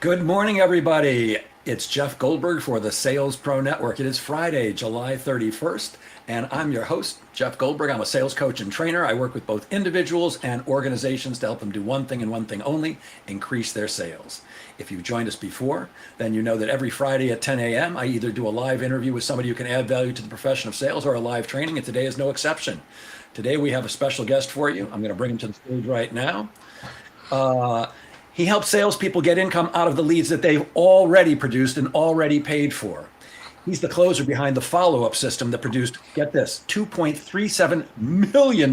Good morning, everybody. It's Jeff Goldberg for the Sales Pro Network. It is Friday, July 31st, and I'm your host, Jeff Goldberg. I'm a sales coach and trainer. I work with both individuals and organizations to help them do one thing and one thing only, increase their sales. If you've joined us before, then you know that every Friday at 10 a.m., I either do a live interview with somebody who can add value to the profession of sales or a live training, and today is no exception. Today we have a special guest for you. I'm going to bring him to the stage right now. He helps salespeople get income out of the leads that they've already produced and already paid for. He's the closer behind the follow-up system that produced, get this, $2.37 million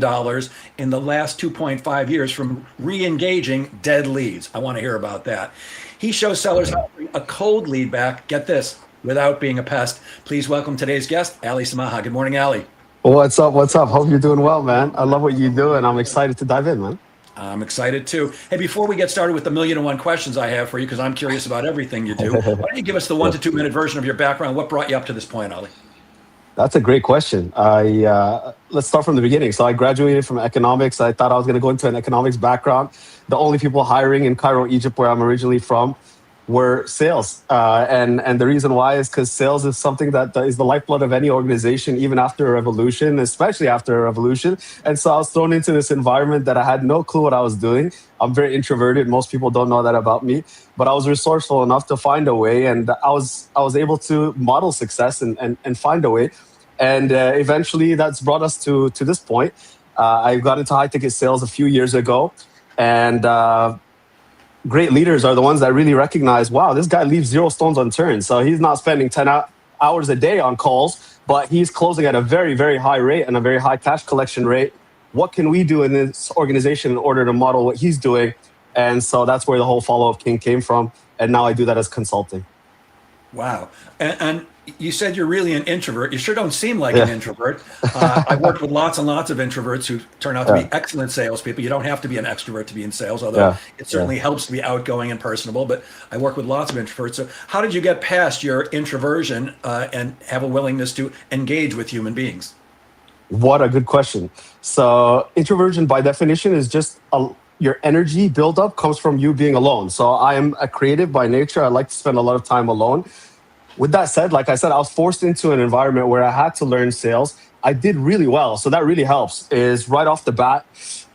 in the last 2.5 years from re-engaging dead leads. I want to hear about that. He shows sellers how to bring a cold lead back, get this, without being a pest. Please welcome today's guest, Aly Samaha. Good morning, Aly. What's up? What's up? Hope you're doing well, man. I love what you do, and I'm excited to dive in, man. I'm excited too. Hey, before we get started with the 1,000,001 questions I have for you, because I'm curious about everything you do, why don't you give us the 1 to 2 minute version of your background? What brought you up to this point, Aly? That's a great question. Let's start from the beginning. So I graduated from economics. I thought I was going to go into an economics background. The only people hiring in Cairo, Egypt, where I'm originally from, were sales. And the reason why is because sales is something that is the lifeblood of any organization, even after a revolution, especially after a revolution. And so I was thrown into this environment that I had no clue what I was doing. I'm very introverted. Most people don't know that about me, but I was resourceful enough to find a way. And I was able to model success and find a way. And eventually that's brought us to this point. I got into high ticket sales a few years ago, and great leaders are the ones that really recognize, wow, this guy leaves zero stones unturned. So he's not spending 10 hours a day on calls, but he's closing at a very, very high rate and a very high cash collection rate. What can we do in this organization in order to model what he's doing? And so that's where the whole follow-up king came from. And now I do that as consulting. Wow. And you said you're really an introvert. You sure don't seem like an introvert. I've worked with lots and lots of introverts who turn out to be excellent salespeople. You don't have to be an extrovert to be in sales, although it certainly helps to be outgoing and personable. But I work with lots of introverts. So how did you get past your introversion and have a willingness to engage with human beings? What a good question. So introversion by definition is just your energy buildup comes from you being alone. So I am a creative by nature. I like to spend a lot of time alone. With that said, like I said, I was forced into an environment where I had to learn sales. I did really well. So that really helps. Is right off the bat,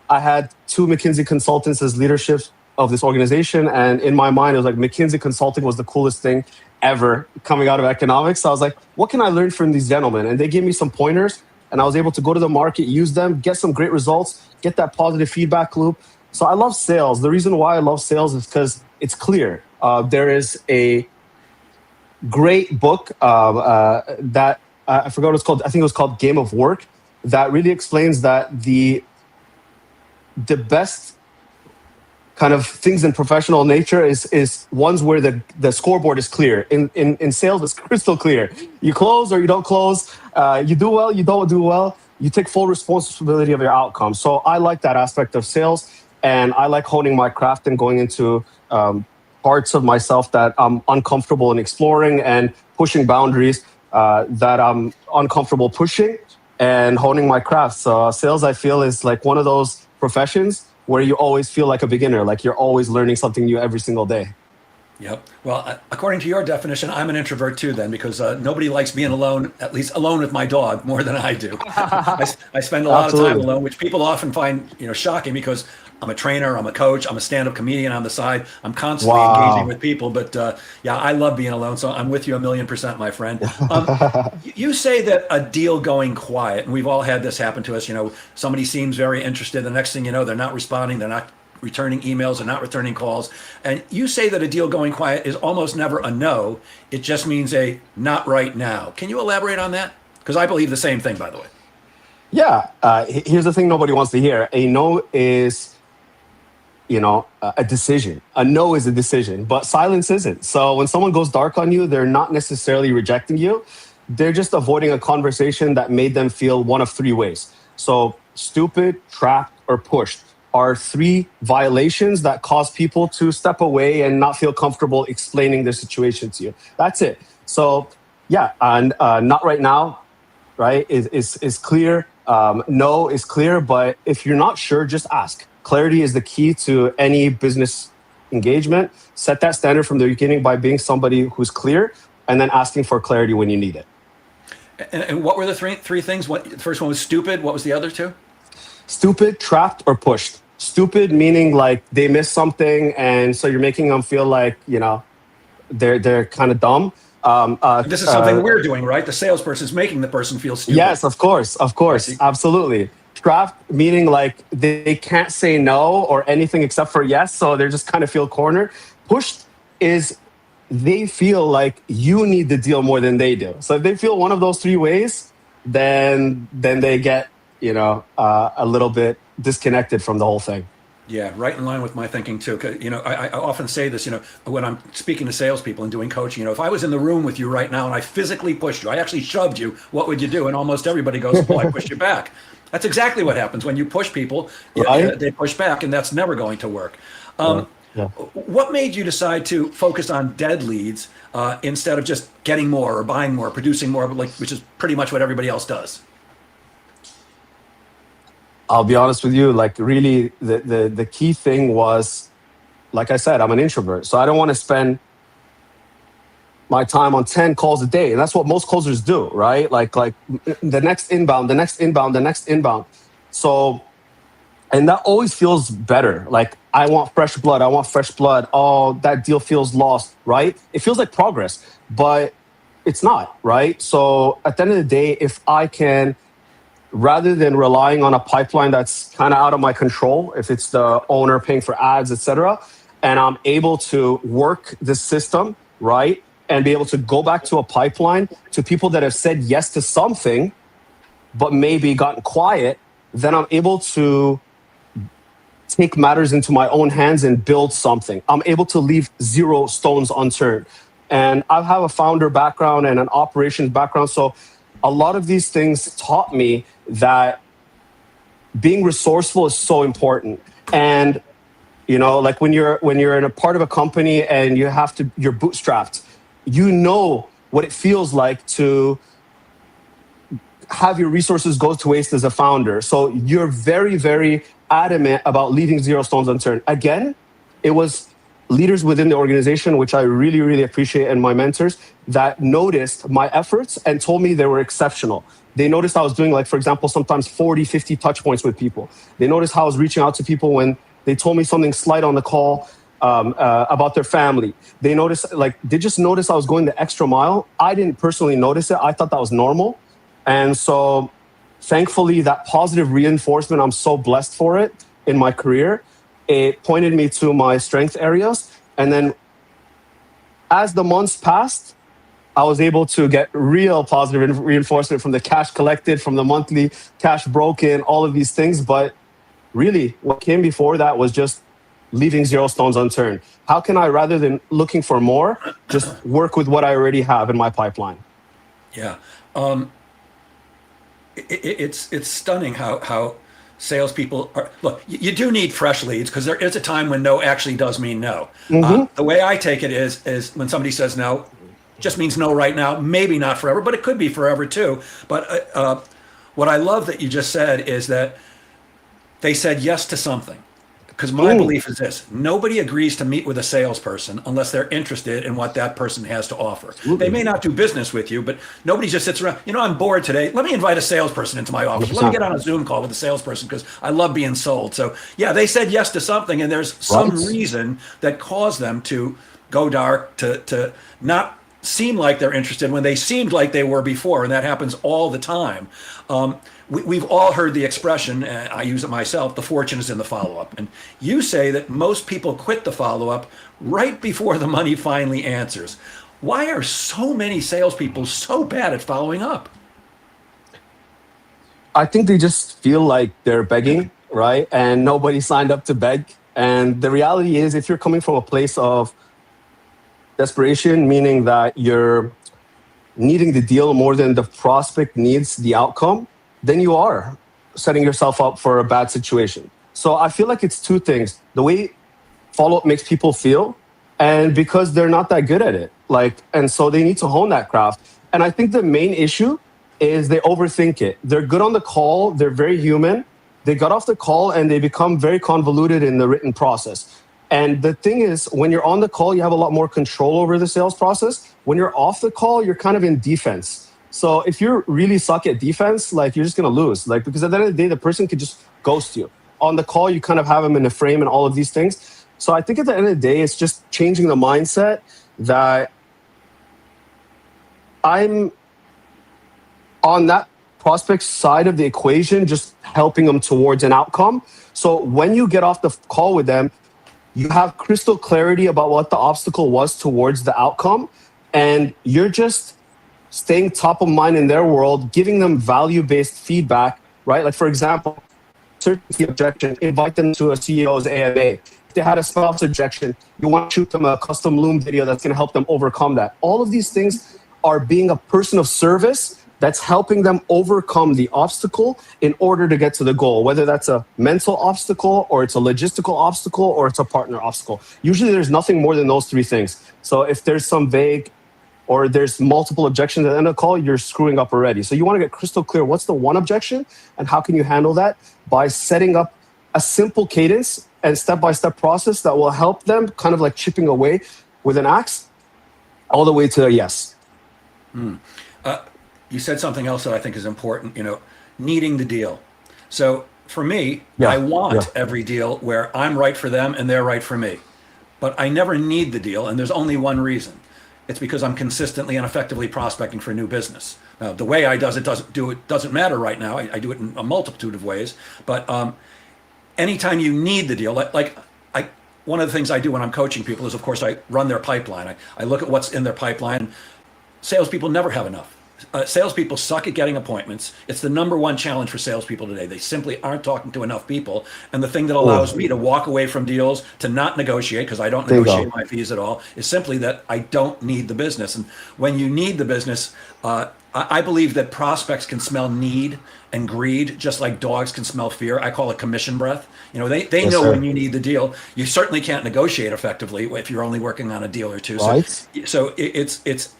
I had 2 McKinsey consultants as leadership of this organization. And in my mind, it was like McKinsey consulting was the coolest thing ever coming out of economics. So I was like, what can I learn from these gentlemen? And they gave me some pointers, and I was able to go to the market, use them, get some great results, get that positive feedback loop. So I love sales. The reason why I love sales is because it's clear. There is a great book that I forgot what it's called. I think it was called Game of Work, that really explains that the best kind of things in professional nature is ones where the scoreboard is clear. In sales, it's crystal clear. You close or you don't close. You do well, you don't do well. You take full responsibility of your outcome. So I like that aspect of sales, and I like honing my craft and going into parts of myself that I'm uncomfortable in exploring and pushing boundaries that I'm uncomfortable pushing and honing my craft. So sales, I feel, is like one of those professions where you always feel like a beginner, like you're always learning something new every single day. Yep. Well, according to your definition, I'm an introvert too then, because nobody likes being alone, at least alone with my dog, more than I do. I spend a lot of time alone, which people often find, shocking, because I'm a trainer, I'm a coach, I'm a stand-up comedian on the side. I'm constantly engaging with people, but I love being alone. So I'm with you 1,000,000%, my friend. You say that a deal going quiet, and we've all had this happen to us. Somebody seems very interested. The next thing you know, they're not responding. They're not returning emails, they're not returning calls. And you say that a deal going quiet is almost never a no. It just means a not right now. Can you elaborate on that? Because I believe the same thing, by the way. Yeah. Here's the thing nobody wants to hear. A no is a decision. A no is a decision, but silence isn't. So when someone goes dark on you, they're not necessarily rejecting you. They're just avoiding a conversation that made them feel one of 3 ways. So stupid, trapped, or pushed are 3 violations that cause people to step away and not feel comfortable explaining their situation to you. That's it. So and not right now, right, is clear. No is clear, but if you're not sure, just ask. Clarity is the key to any business engagement, set that standard from the beginning by being somebody who's clear and then asking for clarity when you need it. And what were the three things? The first one was stupid. What was the other two? Stupid, trapped, or pushed. Stupid meaning like they missed something, and so you're making them feel like, they're kind of dumb. This is something we're doing, right? The salesperson is making the person feel stupid. Yes, of course, absolutely. Trapped meaning like they can't say no or anything except for yes, so they just kind of feel cornered. Pushed is they feel like you need the deal more than they do. So if they feel one of those three ways, then they get a little bit disconnected from the whole thing. Yeah, right in line with my thinking too. 'Cause, I often say this, when I'm speaking to salespeople and doing coaching, if I was in the room with you right now and I physically pushed you, I actually shoved you, what would you do? And almost everybody goes, "Oh, I pushed you back." That's exactly what happens when you push people. Right? They push back, and that's never going to work. Yeah. What made you decide to focus on dead leads instead of just getting more or buying more, producing more, which is pretty much what everybody else does? I'll be honest with you, like really the key thing was, like I said, I'm an introvert. So I don't want to spend my time on 10 calls a day. And that's what most closers do, right? Like the next inbound, the next inbound, the next inbound. So, and that always feels better. Like I want fresh blood. I want fresh blood. Oh, that deal feels lost, right? It feels like progress, but it's not, right? So at the end of the day, if I can, rather than relying on a pipeline that's kind of out of my control, if it's the owner paying for ads, etc., and I'm able to work the system, right, and be able to go back to a pipeline to people that have said yes to something, but maybe gotten quiet, then I'm able to take matters into my own hands and build something. I'm able to leave 0 stones unturned. And I have a founder background and an operations background, so a lot of these things taught me that being resourceful is so important. And like when you're in a part of a company and you're bootstrapped, what it feels like to have your resources go to waste as a founder. So you're very, very adamant about leaving 0 stones unturned. Again, it was leaders within the organization, which I really, really appreciate, and my mentors that noticed my efforts and told me they were exceptional. They noticed I was doing, like, for example, sometimes 40, 50 touch points with people. They noticed how I was reaching out to people when they told me something slight on the call about their family. They just noticed I was going the extra mile. I didn't personally notice it. I thought that was normal. And so thankfully, that positive reinforcement, I'm so blessed for it in my career. It pointed me to my strength areas. And then as the months passed, I was able to get real positive reinforcement from the cash collected, from the monthly cash broken, all of these things. But really, what came before that was just leaving 0 stones unturned. How can I, rather than looking for more, just work with what I already have in my pipeline? Yeah. It's stunning how salespeople are. Look, you do need fresh leads because there is a time when no actually does mean no. The way I take it is when somebody says no, just means no right now, maybe not forever, but it could be forever too. But what I love that you just said is that they said yes to something. Because my belief is this: nobody agrees to meet with a salesperson unless they're interested in what that person has to offer. Absolutely. They may not do business with you, but nobody just sits around. I'm bored today. Let me invite a salesperson into my office. 100%. Let me get on a Zoom call with a salesperson because I love being sold. So yeah, they said yes to something, and there's some reason that caused them to go dark, to not seem like they're interested when they seemed like they were before, and that happens all the time. We've all heard the expression, I use it myself, the fortune is in the follow-up. And you say that most people quit the follow-up right before the money finally answers. Why are so many salespeople so bad at following up? I think they just feel like they're begging, right? And nobody signed up to beg. And the reality is, if you're coming from a place of desperation, meaning that you're needing the deal more than the prospect needs the outcome, then you are setting yourself up for a bad situation. So I feel like it's two things: the way follow-up makes people feel, and because they're not that good at it. And so they need to hone that craft. And I think the main issue is they overthink it. They're good on the call. They're very human. They got off the call and they become very convoluted in the written process. And the thing is, when you're on the call, you have a lot more control over the sales process. When you're off the call, you're kind of in defense. So if you're really suck at defense, like you're just gonna lose. Like, because at the end of the day, the person could just ghost you. On the call, you kind of have them in a frame and all of these things. So I think at the end of the day, it's just changing the mindset that I'm on that prospect side of the equation, just helping them towards an outcome. So when you get off the call with them, you have crystal clarity about what the obstacle was towards the outcome, and you're just staying top of mind in their world, giving them value-based feedback, right? Like, for example, certainty objection, invite them to a CEO's AMA. If they had a spouse objection, you want to shoot them a custom Loom video that's going to help them overcome that. All of these things are being a person of service that's helping them overcome the obstacle in order to get to the goal, whether that's a mental obstacle or it's a logistical obstacle or it's a partner obstacle. Usually there's nothing more than those three things. So if there's some vague or there's multiple objections at the end of the call, you're screwing up already. So you want to get crystal clear, what's the one objection and how can you handle that by setting up a simple cadence and step-by-step process that will help them kind of like chipping away with an axe all the way to a yes. You said something else that I think is important, needing the deal. So for me, I want every deal where I'm right for them and they're right for me. But I never need the deal, and there's only one reason. It's because I'm consistently and effectively prospecting for new business. Now, the way I doesn't matter right now. I do it in a multitude of ways. But anytime you need the deal, one of the things I do when I'm coaching people is, of course, I run their pipeline. I look at what's in their pipeline. Salespeople never have enough. Salespeople suck at getting appointments. It's the number one challenge for salespeople today. They simply aren't talking to enough people. And the thing that allows me to walk away from deals, to not negotiate, because I don't negotiate my fees at all, is simply that I don't need the business. And when you need the business, I believe that prospects can smell need and greed, just like dogs can smell fear. I call it commission breath. They know when you need the deal. You certainly can't negotiate effectively if you're only working on a deal or two. Right. So it's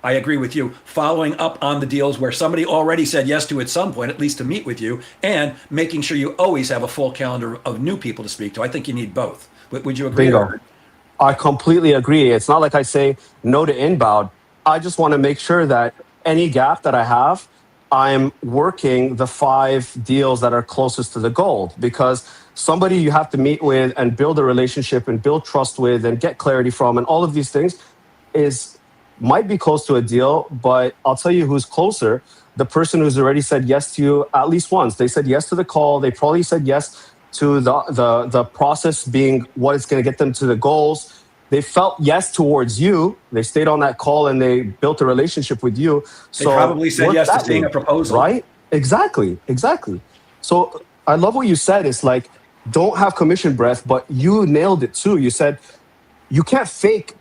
I agree with you, following up on the deals where somebody already said yes to at some point, at least to meet with you, and making sure you always have a full calendar of new people to speak to. I think you need both. Would you agree? Bingo. I completely agree. It's not like I say no to inbound. I just want to make sure that any gap that I have, I'm working the 5 deals that are closest to the goal, because somebody you have to meet with and build a relationship and build trust with and get clarity from and all of these things might be close to a deal, but I'll tell you who's closer. The person who's already said yes to you at least once. They said yes to the call. They probably said yes to the process being what is going to get them to the goals. They felt yes towards you. They stayed on that call and they built a relationship with you. So they probably said yes to seeing a proposal. Right? Exactly. So I love what you said. It's like, don't have commission breath, but you nailed it too. You said you can't fake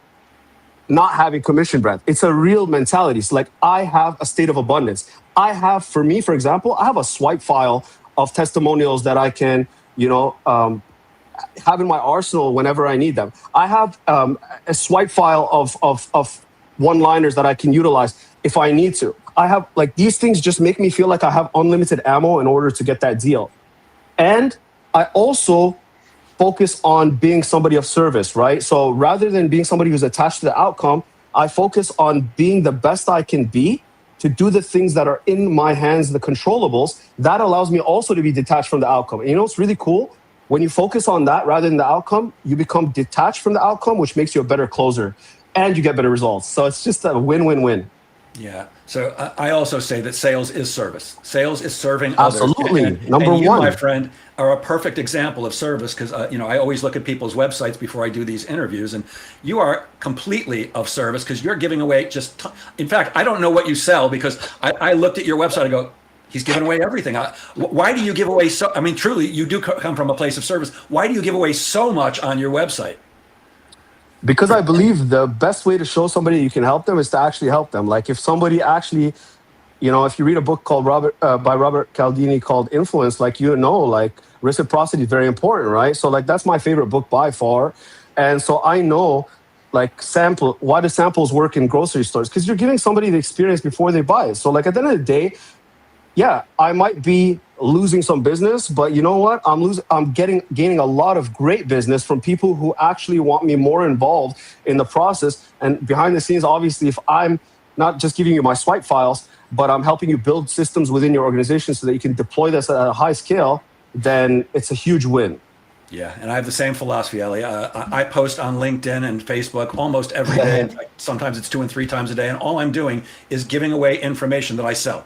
not having commission breath. It's a real mentality. It's like, I have a state of abundance. For me, for example, I have a swipe file of testimonials that I can, have in my arsenal whenever I need them. I have a swipe file of one-liners that I can utilize if I need to. I have these things just make me feel like I have unlimited ammo in order to get that deal. And I also focus on being somebody of service, right? So rather than being somebody who's attached to the outcome, I focus on being the best I can be to do the things that are in my hands, the controllables. That allows me also to be detached from the outcome. And it's really cool. When you focus on that rather than the outcome, you become detached from the outcome, which makes you a better closer and you get better results. So it's just a win-win-win. Yeah. So I also say that sales is service. Sales is serving Absolutely. others. And Number you, one. my friend, are a perfect example of service because, I always look at people's websites before I do these interviews, and you are completely of service because you're giving away in fact, I don't know what you sell because I looked at your website and go, he's giving away everything. Why do you give away truly, you do come from a place of service. Why do you give away so much on your website? Because I believe the best way to show somebody you can help them is to actually help them. Like if somebody actually, if you read a book called by Robert Cialdini called Influence, reciprocity is very important, right? So that's my favorite book by far. And so I know why do samples work in grocery stores? Because you're giving somebody the experience before they buy it. So at the end of the day, yeah, I might be losing some business, but you know what? I'm gaining a lot of great business from people who actually want me more involved in the process. And behind the scenes, obviously, if I'm not just giving you my swipe files, but I'm helping you build systems within your organization so that you can deploy this at a high scale, then it's a huge win. Yeah, and I have the same philosophy, Ellie. I post on LinkedIn and Facebook almost every day. In fact, sometimes it's 2 and 3 times a day, and all I'm doing is giving away information that I sell.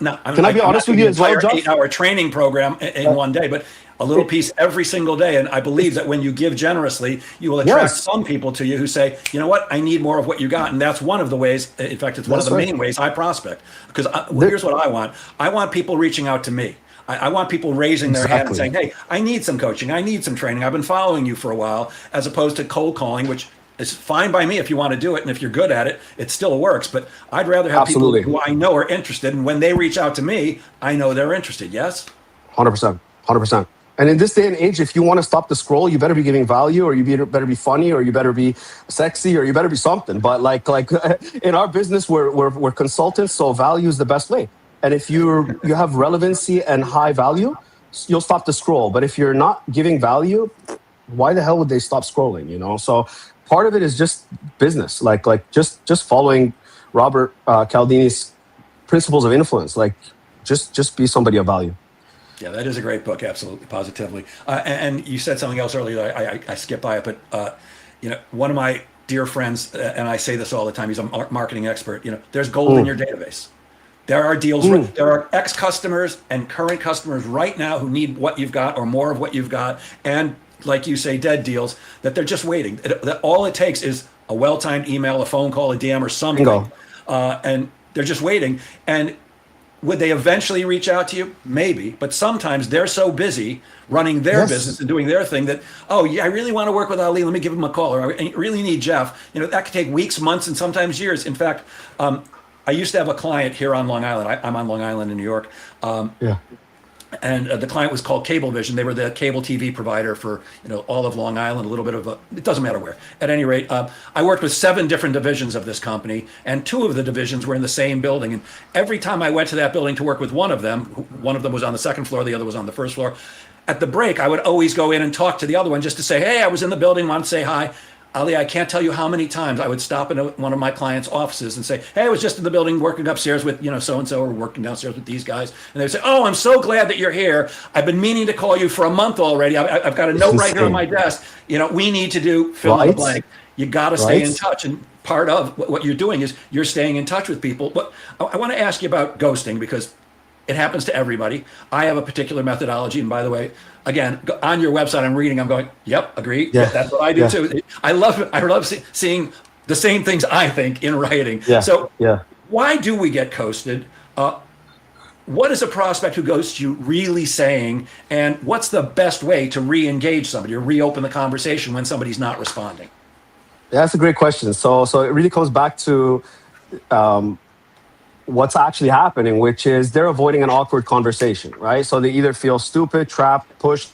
Now, Can I be honest with you as well, Jeff? 8-hour training program in one day, but a little piece every single day. And I believe that when you give generously, you will attract some people to you who say, you know what, I need more of what you got. And that's one of the ways, in fact, it's one of the main ways I prospect. Because here's what I want. I want people reaching out to me. I want people raising their hand and saying, hey, I need some coaching. I need some training. I've been following you for a while, as opposed to cold calling, which is fine by me if you want to do it. And if you're good at it, it still works. But I'd rather have people who I know are interested. And when they reach out to me, I know they're interested. Yes? 100%. 100%. And in this day and age, if you want to stop the scroll, you better be giving value, or you better be funny, or you better be sexy, or you better be something. But like in our business, we're consultants, so value is the best way. And if you have relevancy and high value, you'll stop the scroll. But if you're not giving value, why the hell would they stop scrolling? You know, so part of it is just business, like just following Robert Cialdini's principles of influence. Like just be somebody of value. Yeah, that is a great book, absolutely, positively. And you said something else earlier. I skipped by it, but one of my dear friends, and I say this all the time, he's a marketing expert. There's gold in your database. There are deals. There are ex-customers and current customers right now who need what you've got or more of what you've got, and like you say, dead deals that they're just waiting. That all it takes is a well-timed email, a phone call, a DM, or something, and they're just waiting. And would they eventually reach out to you? Maybe, but sometimes they're so busy running their business and doing their thing that, oh yeah, I really want to work with Ali. Let me give him a call. Or I really need Jeff. That could take weeks, months, and sometimes years. In fact, I used to have a client here on Long Island. I'm on Long Island in New York. And the client was called Cablevision. They were the cable TV provider for all of Long Island, a little bit of it doesn't matter where. At any rate, I worked with 7 different divisions of this company, and 2 of the divisions were in the same building. And every time I went to that building to work with one of them was on the second floor, the other was on the first floor. At the break, I would always go in and talk to the other one just to say, hey, I was in the building, want to say hi. Ali, I can't tell you how many times I would stop in one of my clients' offices and say, hey, I was just in the building working upstairs with, so-and-so, or working downstairs with these guys. And they would say, oh, I'm so glad that you're here. I've been meaning to call you for a month already. I've got a note right here on my desk. We need to do fill in the blank. You got to stay in touch. And part of what you're doing is you're staying in touch with people. But I want to ask you about ghosting, because it happens to everybody. I have a particular methodology. And by the way, again, on your website, I'm reading, I'm going, yep, agree. Yeah. That's what I do too. I love it. I love seeing the same things I think in writing. So why do we get ghosted? What is a prospect who ghosts you really saying? And what's the best way to re-engage somebody or reopen the conversation when somebody's not responding? Yeah, that's a great question. So it really comes back to what's actually happening, which is they're avoiding an awkward conversation, right? So they either feel stupid, trapped, pushed,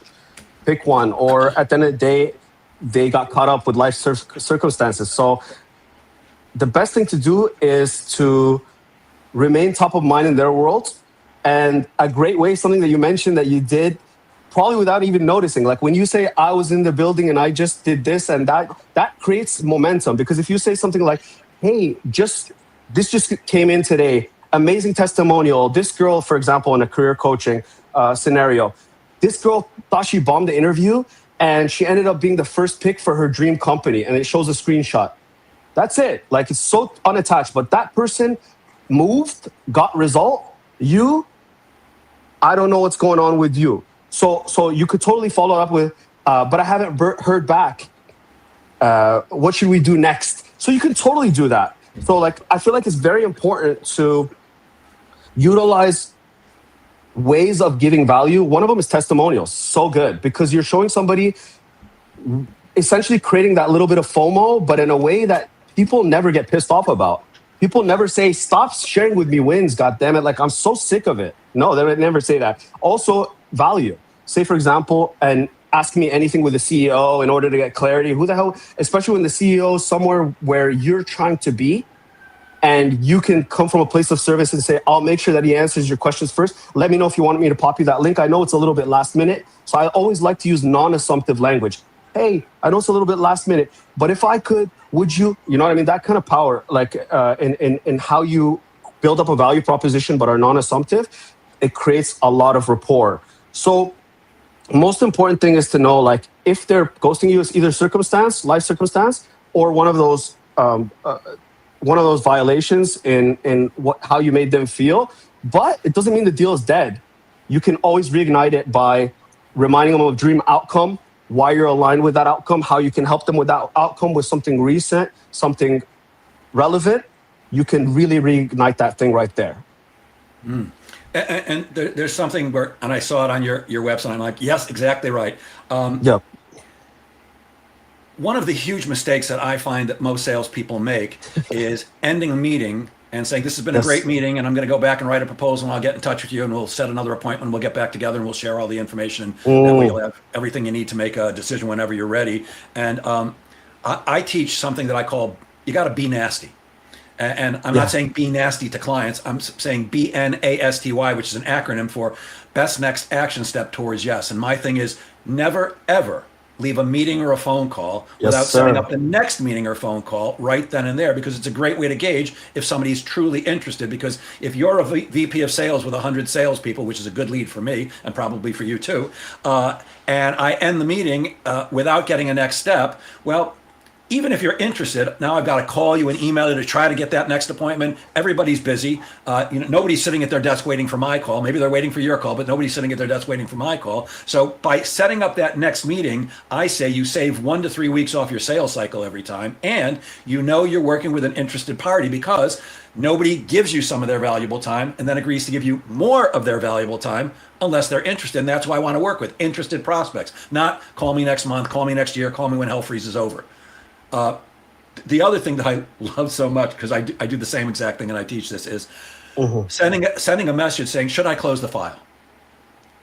pick one, or at the end of the day, they got caught up with life circumstances. So the best thing to do is to remain top of mind in their world. And a great way, something that you mentioned that you did probably without even noticing, like when you say, I was in the building and I just did this and that creates momentum. Because if you say something like, hey, this just came in today, amazing testimonial. This girl, for example, in a career coaching scenario, this girl thought she bombed the interview and she ended up being the first pick for her dream company. And it shows a screenshot. That's it. Like, it's so unattached, but that person moved, got result. I don't know what's going on with you. So you could totally follow up with, but I haven't heard back. What should we do next? So you can totally do that. So I feel like it's very important to utilize ways of giving value. One of them is testimonials. So good, because you're showing somebody, essentially creating that little bit of FOMO, but in a way that people never get pissed off about. People never say, stop sharing with me wins, goddammit. Like, I'm so sick of it. No, they would never say that. Also, value. Say, for example, and ask me anything with the CEO in order to get clarity. Who the hell, especially when the CEO is somewhere where you're trying to be, and you can come from a place of service and say, I'll make sure that he answers your questions first. Let me know if you want me to pop you that link. I know it's a little bit last minute, so I always like to use non-assumptive language. Hey, I know it's a little bit last minute, but if I could, would you? You know what I mean? That kind of power, like in how you build up a value proposition but are non-assumptive, it creates a lot of rapport. So most important thing is to know, like, if they're ghosting you, is either life circumstance, or one of those violations in how you made them feel. But it doesn't mean the deal is dead. You can always reignite it by reminding them of a dream outcome, why you're aligned with that outcome, how you can help them with that outcome with something recent, something relevant. You can really reignite that thing right there. And there's something where, and I saw it on your website, I'm like, yes, exactly right. Yeah. One of the huge mistakes that I find that most salespeople make is ending a meeting and saying, this has been a great meeting, and I'm going to go back and write a proposal, and I'll get in touch with you, and we'll set another appointment, and we'll get back together, and we'll share all the information. That way you'll have everything you need to make a decision whenever you're ready. And I teach something that I call, you got to be nasty. And I'm not saying be nasty to clients. I'm saying BNASTY, which is an acronym for best next action step towards yes. And my thing is, never, ever leave a meeting or a phone call without setting up the next meeting or phone call right then and there, because it's a great way to gauge if somebody's truly interested. Because if you're a VP of sales with 100 salespeople, which is a good lead for me and probably for you too, and I end the meeting without getting a next step, well, even if you're interested, now I've got to call you and email you to try to get that next appointment. Everybody's busy. Nobody's sitting at their desk waiting for my call. Maybe they're waiting for your call, but nobody's sitting at their desk waiting for my call. So by setting up that next meeting, I say you save 1 to 3 weeks off your sales cycle every time. And you know you're working with an interested party, because nobody gives you some of their valuable time and then agrees to give you more of their valuable time unless they're interested. And that's why I want to work with interested prospects, not call me next month, call me next year, call me when hell freezes over. The other thing that I love so much, because I do the same exact thing and I teach this, is sending a message saying, should I close the file?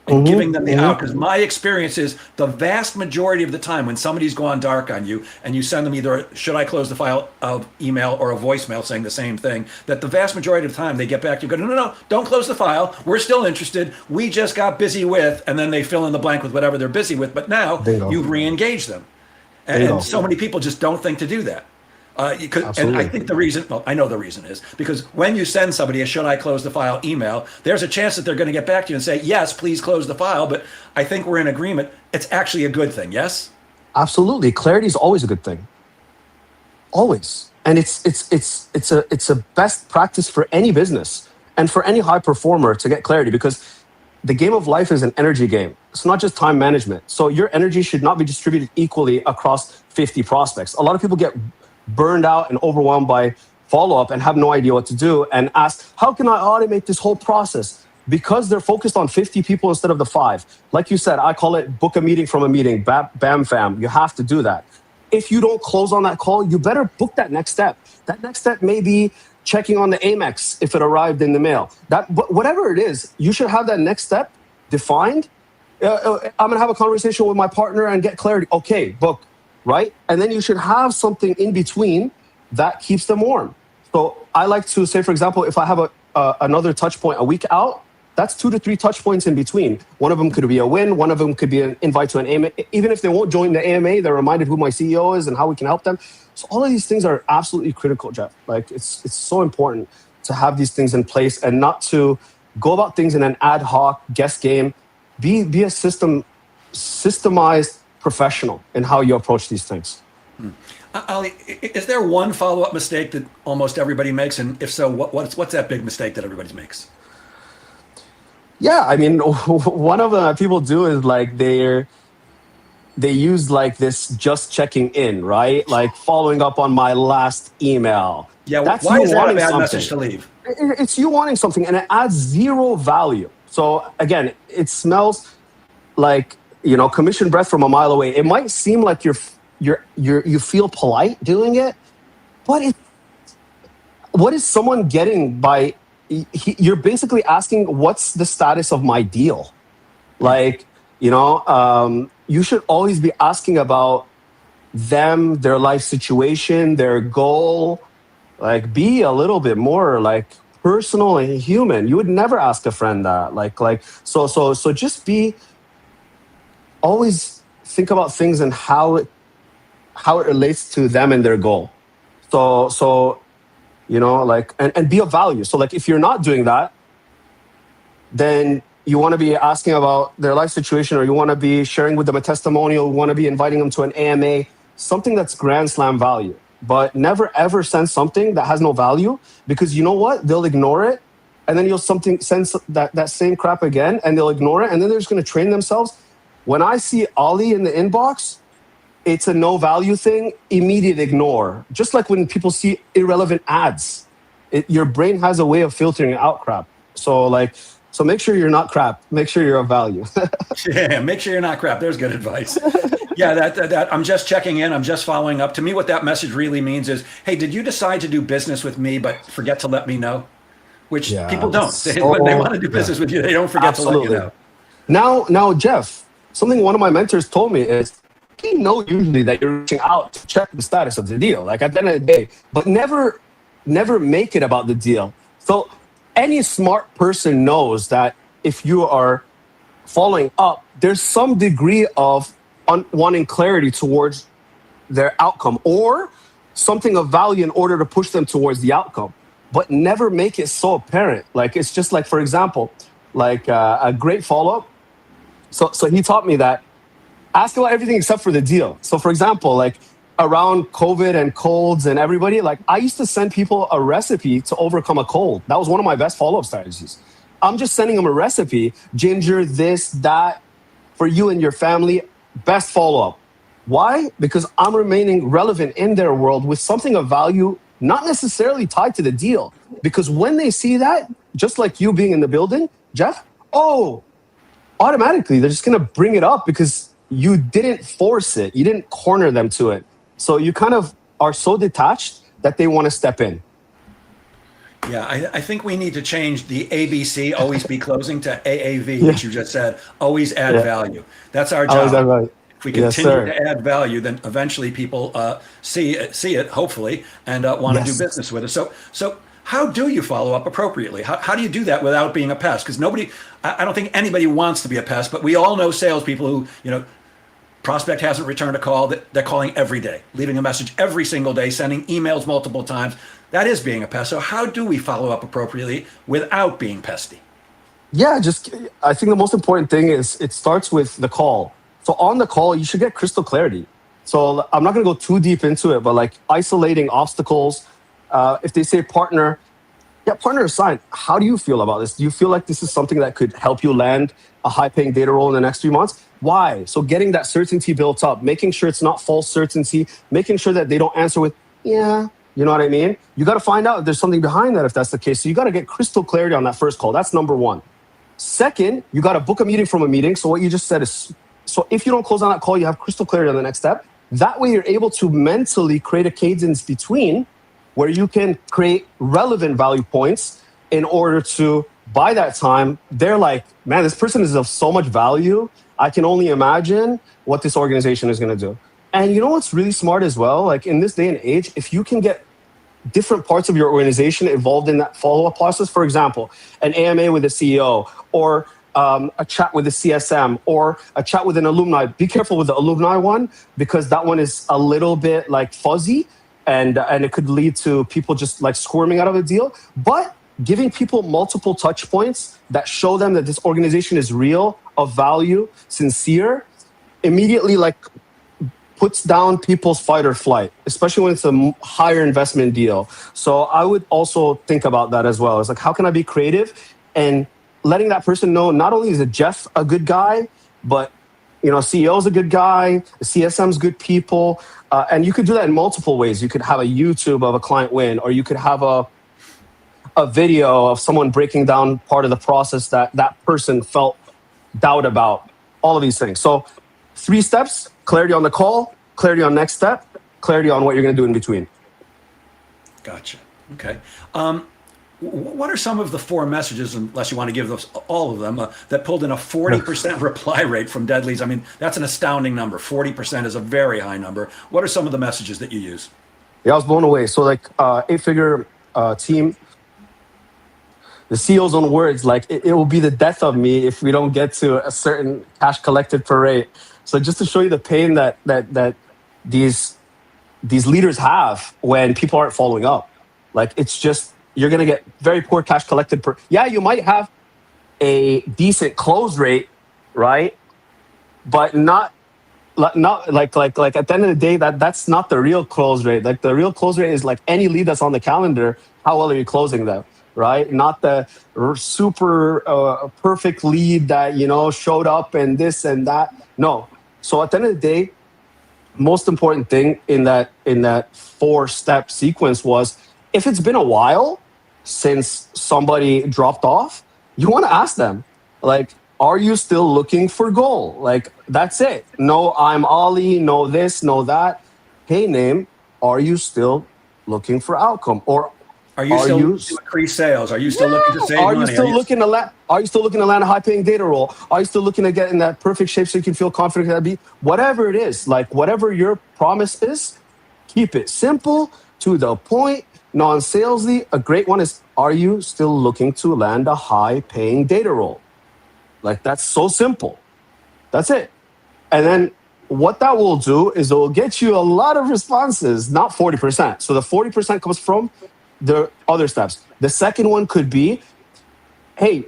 And giving them the out. Because my experience is the vast majority of the time when somebody's gone dark on you and you send them either a should I close the file of email or a voicemail saying the same thing, that the vast majority of the time they get back to you and go, no, don't close the file. We're still interested. We just got busy with, and then they fill in the blank with whatever they're busy with. But now you've re-engaged them. And so many people just don't think to do that. And I think the reason, well, I know the reason is because when you send somebody a should I close the file email, there's a chance that they're going to get back to you and say, yes, please close the file. But I think we're in agreement. It's actually a good thing. Yes? Absolutely. Clarity is always a good thing. Always. And it's a best practice for any business and for any high performer to get clarity, because the game of life is an energy game. It's not just time management. So your energy should not be distributed equally across 50 prospects. A lot of people get burned out and overwhelmed by follow-up and have no idea what to do and ask, how can I automate this whole process? Because they're focused on 50 people instead of the 5. Like you said, I call it book a meeting from a meeting, bam, fam. You have to do that. If you don't close on that call, you better book that next step. That next step may be checking on the Amex if it arrived in the mail. Whatever it is, you should have that next step defined. I'm gonna have a conversation with my partner and get clarity. Okay, book, right? And then you should have something in between that keeps them warm. So I like to say, for example, if I have another touch point a week out, that's 2 to 3 touch points in between. One of them could be a win. One of them could be an invite to an AMA. Even if they won't join the AMA, they're reminded who my CEO is and how we can help them. So all of these things are absolutely critical, Jeff. Like it's so important to have these things in place and not to go about things in an ad hoc guess game. Be a systemized professional in how you approach these things. Aly, is there one follow-up mistake that almost everybody makes? And if so, what's that big mistake that everybody makes? Yeah, I mean, one of the people do is like they use like this just checking in, right? Like following up on my last email. Yeah, that's why you is that a wanting bad something. message to leave? It's you wanting something, and it adds zero value. So again, it smells like, you know, commission breath from a mile away. It might seem like you feel polite doing it, but what is someone getting by? You're basically asking, what's the status of my deal? Like, you know, you should always be asking about them, their life situation, their goal, Like, be a little bit more like personal and human. You would never ask a friend that. So just be always think about things and how it relates to them and their goal. So like and be of value. So like if you're not doing that, then you want to be asking about their life situation, or you want to be sharing with them a testimonial, you want to be inviting them to an AMA, something that's grand slam value. But never ever send something that has no value, because you know what? They'll ignore it. And then you'll send that same crap again, and they'll ignore it. And then they're just going to train themselves. When I see Aly in the inbox, it's a no value thing, immediate ignore. Just like when people see irrelevant ads, your brain has a way of filtering out crap. So make sure you're not crap. Make sure you're of value. Yeah, make sure you're not crap. There's good advice. Yeah, that I'm just checking in. I'm just following up. To me, what that message really means is, hey, did you decide to do business with me, but forget to let me know? Which people don't. When they want to do business with you, they don't forget to let you know. Now, Jeff, something one of my mentors told me is, they know usually that you're reaching out to check the status of the deal, like at the end of the day, but never make it about the deal. So any smart person knows that if you are following up, there's some degree of wanting clarity towards their outcome, or something of value in order to push them towards the outcome, but never make it so apparent. Like, it's just like, for example, like a great follow-up. So he taught me that ask about everything except for the deal. So for example, like around COVID and colds and everybody, like I used to send people a recipe to overcome a cold. That was one of my best follow-up strategies. I'm just sending them a recipe, ginger, this, that, for you and your family, best follow-up. Why? Because I'm remaining relevant in their world with something of value, not necessarily tied to the deal. Because when they see that, just like you being in the building, Jeff, automatically they're just gonna bring it up because you didn't force it. You didn't corner them to it. So you kind of are so detached that they want to step in. Yeah, I think we need to change the ABC, always be closing, to AAV, which you just said, always add value. That's our job. If we continue to add value, then eventually people see it, hopefully, and want to do business with us. So how do you follow up appropriately? How do you do that without being a pest? Because I don't think anybody wants to be a pest, but we all know salespeople who, prospect hasn't returned a call, they're calling every day, leaving a message every single day, sending emails multiple times. That is being a pest. So how do we follow up appropriately without being pesty? Yeah, I think the most important thing is it starts with the call. So on the call, you should get crystal clarity. So I'm not going to go too deep into it, but like isolating obstacles. If they say partner, partner assigned. How do you feel about this? Do you feel like this is something that could help you land a high-paying data role in the next 3 months? Why? So getting that certainty built up, making sure it's not false certainty, making sure that they don't answer with, yeah, you know what I mean? You got to find out if there's something behind that if that's the case. So you got to get crystal clarity on that first call. That's number one. Second, you got to book a meeting from a meeting. So what you just said is, so if you don't close on that call, you have crystal clarity on the next step. That way you're able to mentally create a cadence between where you can create relevant value points in order to, by that time, they're like, man, this person is of so much value. I can only imagine what this organization is going to do. And you know what's really smart as well? Like in this day and age, if you can get different parts of your organization involved in that follow-up process, for example, an AMA with a CEO, or a chat with a CSM, or a chat with an alumni. Be careful with the alumni one, because that one is a little bit like fuzzy, and it could lead to people just like squirming out of a deal. But giving people multiple touch points that show them that this organization is real, of value, sincere, immediately like puts down people's fight or flight, especially when it's a higher investment deal. So I would also think about that as well. It's like, how can I be creative and letting that person know not only is a Jeff a good guy, but CEO's a good guy, the CSM's good people. And you could do that in multiple ways. You could have a YouTube of a client win, or you could have a video of someone breaking down part of the process that person felt doubt about, all of these things. So 3 steps: clarity on the call, clarity on next step, clarity on what you're going to do in between. Gotcha. Okay. What are some of the 4 messages, unless you want to give those, all of them, that pulled in a 40% reply rate from dead leads? I mean, that's an astounding number. 40% is a very high number. What are some of the messages that you use? Yeah, I was blown away. So like 8-figure team, the CEO's own words, like it will be the death of me if we don't get to a certain cash collected per rate. So just to show you the pain that these these leaders have when people aren't following up. Like it's just you're gonna get very poor cash collected per. Yeah, you might have a decent close rate, right? But not like at the end of the day, that's not the real close rate. Like the real close rate is like any lead that's on the calendar. How well are you closing them? Right? Not the super perfect lead that showed up and this and that. No. So at the end of the day, most important thing in that 4-step sequence was if it's been a while since somebody dropped off, you want to ask them, like, are you still looking for goal? Like, that's it. No, I'm Aly, no this, no that. Hey, name, are you still looking for outcome? Or Are you are still you looking to increase sales? Are you still looking to save are you money? still looking to are you still looking to land a high paying data role? Are you still looking to get in that perfect shape so you can feel confident that be whatever it is, like whatever your promise is, keep it simple, to the point, non-salesy. A great one is, are you still looking to land a high paying data role? Like that's so simple. That's it. And then what that will do is it will get you a lot of responses, not 40%. So the 40% comes from the other steps. The second one could be, hey,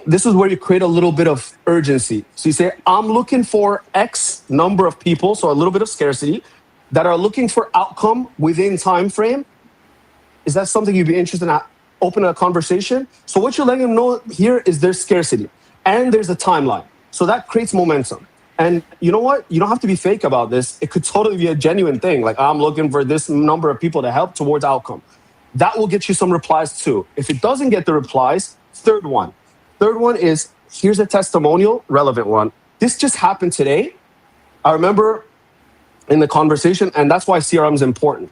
this is where you create a little bit of urgency. So you say, I'm looking for X number of people, so a little bit of scarcity, that are looking for outcome within time frame. Is that something you'd be interested in opening a conversation? So what you're letting them know here is there's scarcity and there's a timeline. So that creates momentum. And you know what? You don't have to be fake about this. It could totally be a genuine thing. Like, I'm looking for this number of people to help towards outcome. That will get you some replies too. If it doesn't get the replies, third one. Third one is, here's a testimonial, relevant one. This just happened today. I remember in the conversation, and that's why CRM is important.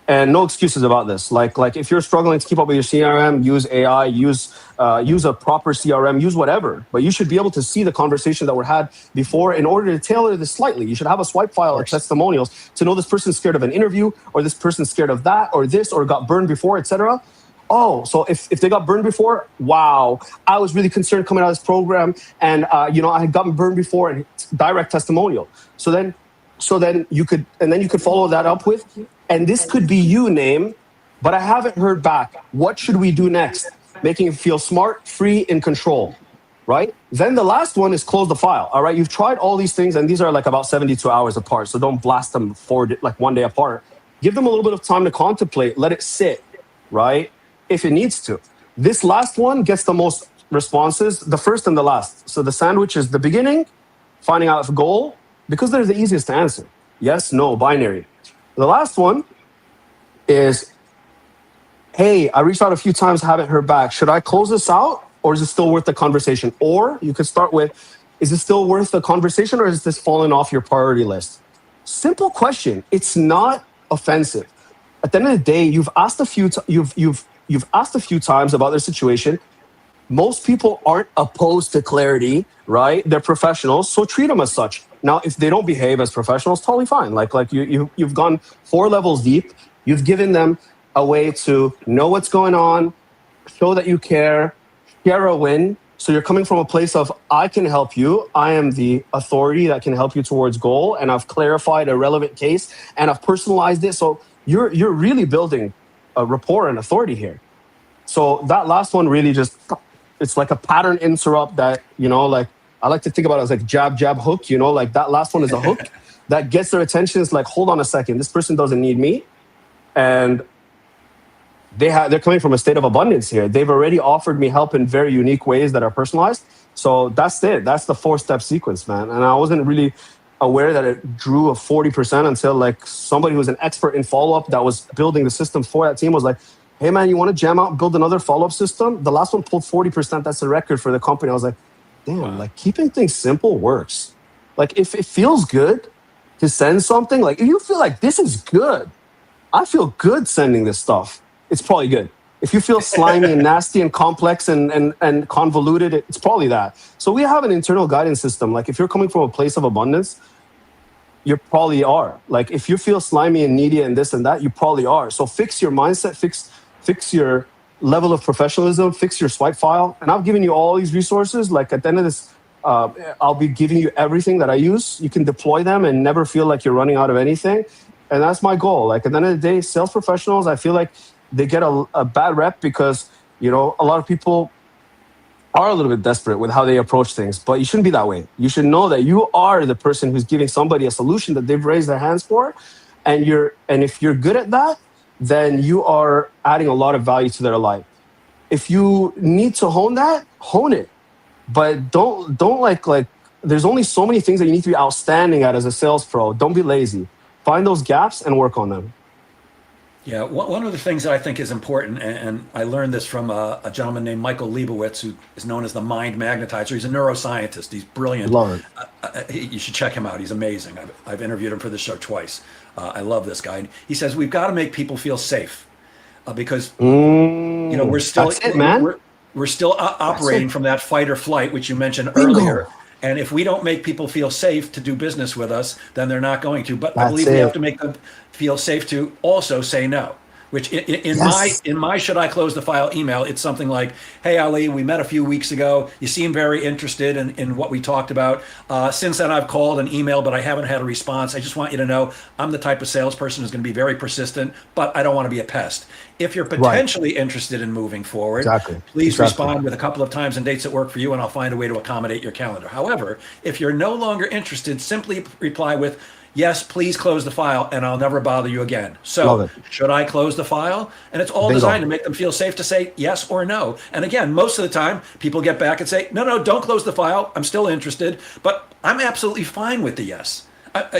And no excuses about this. Like if you're struggling to keep up with your CRM, use AI, use a proper CRM, use whatever. But you should be able to see the conversation that were had before in order to tailor this slightly. You should have a swipe file of testimonials to know this person's scared of an interview, or this person's scared of that, or this, or got burned before, etc. Oh, so if they got burned before, wow, I was really concerned coming out of this program, and I had gotten burned before, and direct testimonial. So then you could follow that up with, and this could be you, name, but I haven't heard back. What should we do next? Making it feel smart, free, in control, right? Then the last one is close the file. All right, you've tried all these things, and these are like about 72 hours apart, so don't blast them like one day apart. Give them a little bit of time to contemplate, let it sit, right? If it needs to. This last one gets the most responses, the first and the last. So the sandwich is the beginning, finding out if goal, because they're the easiest to answer. Yes, no, binary. The last one is, hey, I reached out a few times, haven't heard back. Should I close this out, or is it still worth the conversation? Or you could start with, is it still worth the conversation, or is this falling off your priority list? Simple question. It's not offensive. At the end of the day, you've asked a few times about their situation. Most people aren't opposed to clarity, right? They're professionals, so treat them as such. Now, if they don't behave as professionals, totally fine. Like you've gone 4 levels deep. You've given them a way to know what's going on, show that you care, share a win. So you're coming from a place of, I can help you. I am the authority that can help you towards goal, and I've clarified a relevant case, and I've personalized it. So you're really building a rapport and authority here. So that last one really just, it's like a pattern interrupt that, like I like to think about it as like jab, jab, hook, like that last one is a hook that gets their attention. It's like, hold on a second, this person doesn't need me. And they're coming from a state of abundance here. They've already offered me help in very unique ways that are personalized. So that's it. That's the 4-step sequence, man. And I wasn't really aware that it drew a 40% until like somebody who was an expert in follow-up that was building the system for that team was like, hey man, you want to jam out and build another follow-up system? The last one pulled 40%. That's a record for the company. I was like, damn, like keeping things simple works. Like if it feels good to send something, like if you feel like this is good, I feel good sending this stuff, it's probably good. If you feel slimy and nasty and complex and convoluted, it's probably that. So we have an internal guidance system. Like if you're coming from a place of abundance, you probably are. Like if you feel slimy and needy and this and that, you probably are. So fix your mindset, fix your level of professionalism, fix your swipe file. And I've given you all these resources. Like at the end of this, I'll be giving you everything that I use. You can deploy them and never feel like you're running out of anything. And that's my goal. Like at the end of the day, sales professionals, I feel like they get a bad rep because, you know, a lot of people are a little bit desperate with how they approach things, but you shouldn't be that way. You should know that you are the person who's giving somebody a solution that they've raised their hands for. And if you're good at that, then you are adding a lot of value to their life. If you need to hone it. But don't like there's only so many things that you need to be outstanding at as a sales pro. Don't be lazy. Find those gaps and work on them. Yeah, one of the things that I think is important, and I learned this from a gentleman named Michael Leibowitz, who is known as the mind magnetizer. He's a neuroscientist. He's brilliant. Love it. You should check him out. He's amazing. I've interviewed him for this show twice. I love this guy. He says we've got to make people feel safe because you know we're still that's it, man. We're still operating from that fight or flight, which you mentioned earlier. And if we don't make people feel safe to do business with us, then they're not going to. But I believe we have to make them feel safe to also say no. Which in my should I close the file email, it's something like, hey, Ali, we met a few weeks ago. You seem very interested in what we talked about. Since then, I've called and emailed, but I haven't had a response. I just want you to know I'm the type of salesperson who's going to be very persistent, but I don't want to be a pest. If you're potentially interested in moving forward, please respond with a couple of times and dates that work for you, and I'll find a way to accommodate your calendar. However, if you're no longer interested, simply reply with, yes, please close the file, and I'll never bother you again. So should I close the file? And it's all designed to make them feel safe to say yes or no. And again, most of the time, people get back and say, no, don't close the file. I'm still interested, but I'm absolutely fine with the yes.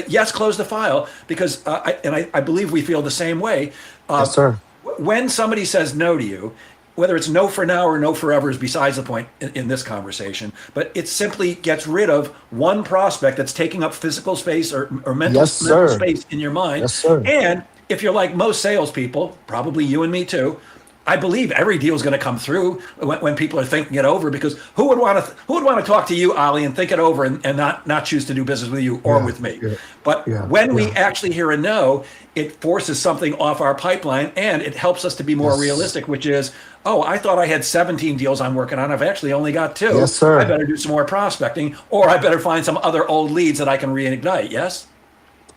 Yes, close the file, because I believe we feel the same way. Yes, sir. When somebody says no to you, whether it's no for now or no forever is besides the point in this conversation, but it simply gets rid of one prospect that's taking up physical space or mental space in your mind. Yes, sir. And if you're like most salespeople, probably you and me too, I believe every deal is going to come through when people are thinking it over, because who would want to talk to you, Ali, and think it over and not choose to do business with you or with me? But when we actually hear a no, it forces something off our pipeline, and it helps us to be more realistic, which is, oh, I thought I had 17 deals I'm working on. I've actually only got 2. Yes, sir. I better do some more prospecting, or I better find some other old leads that I can reignite. Yes.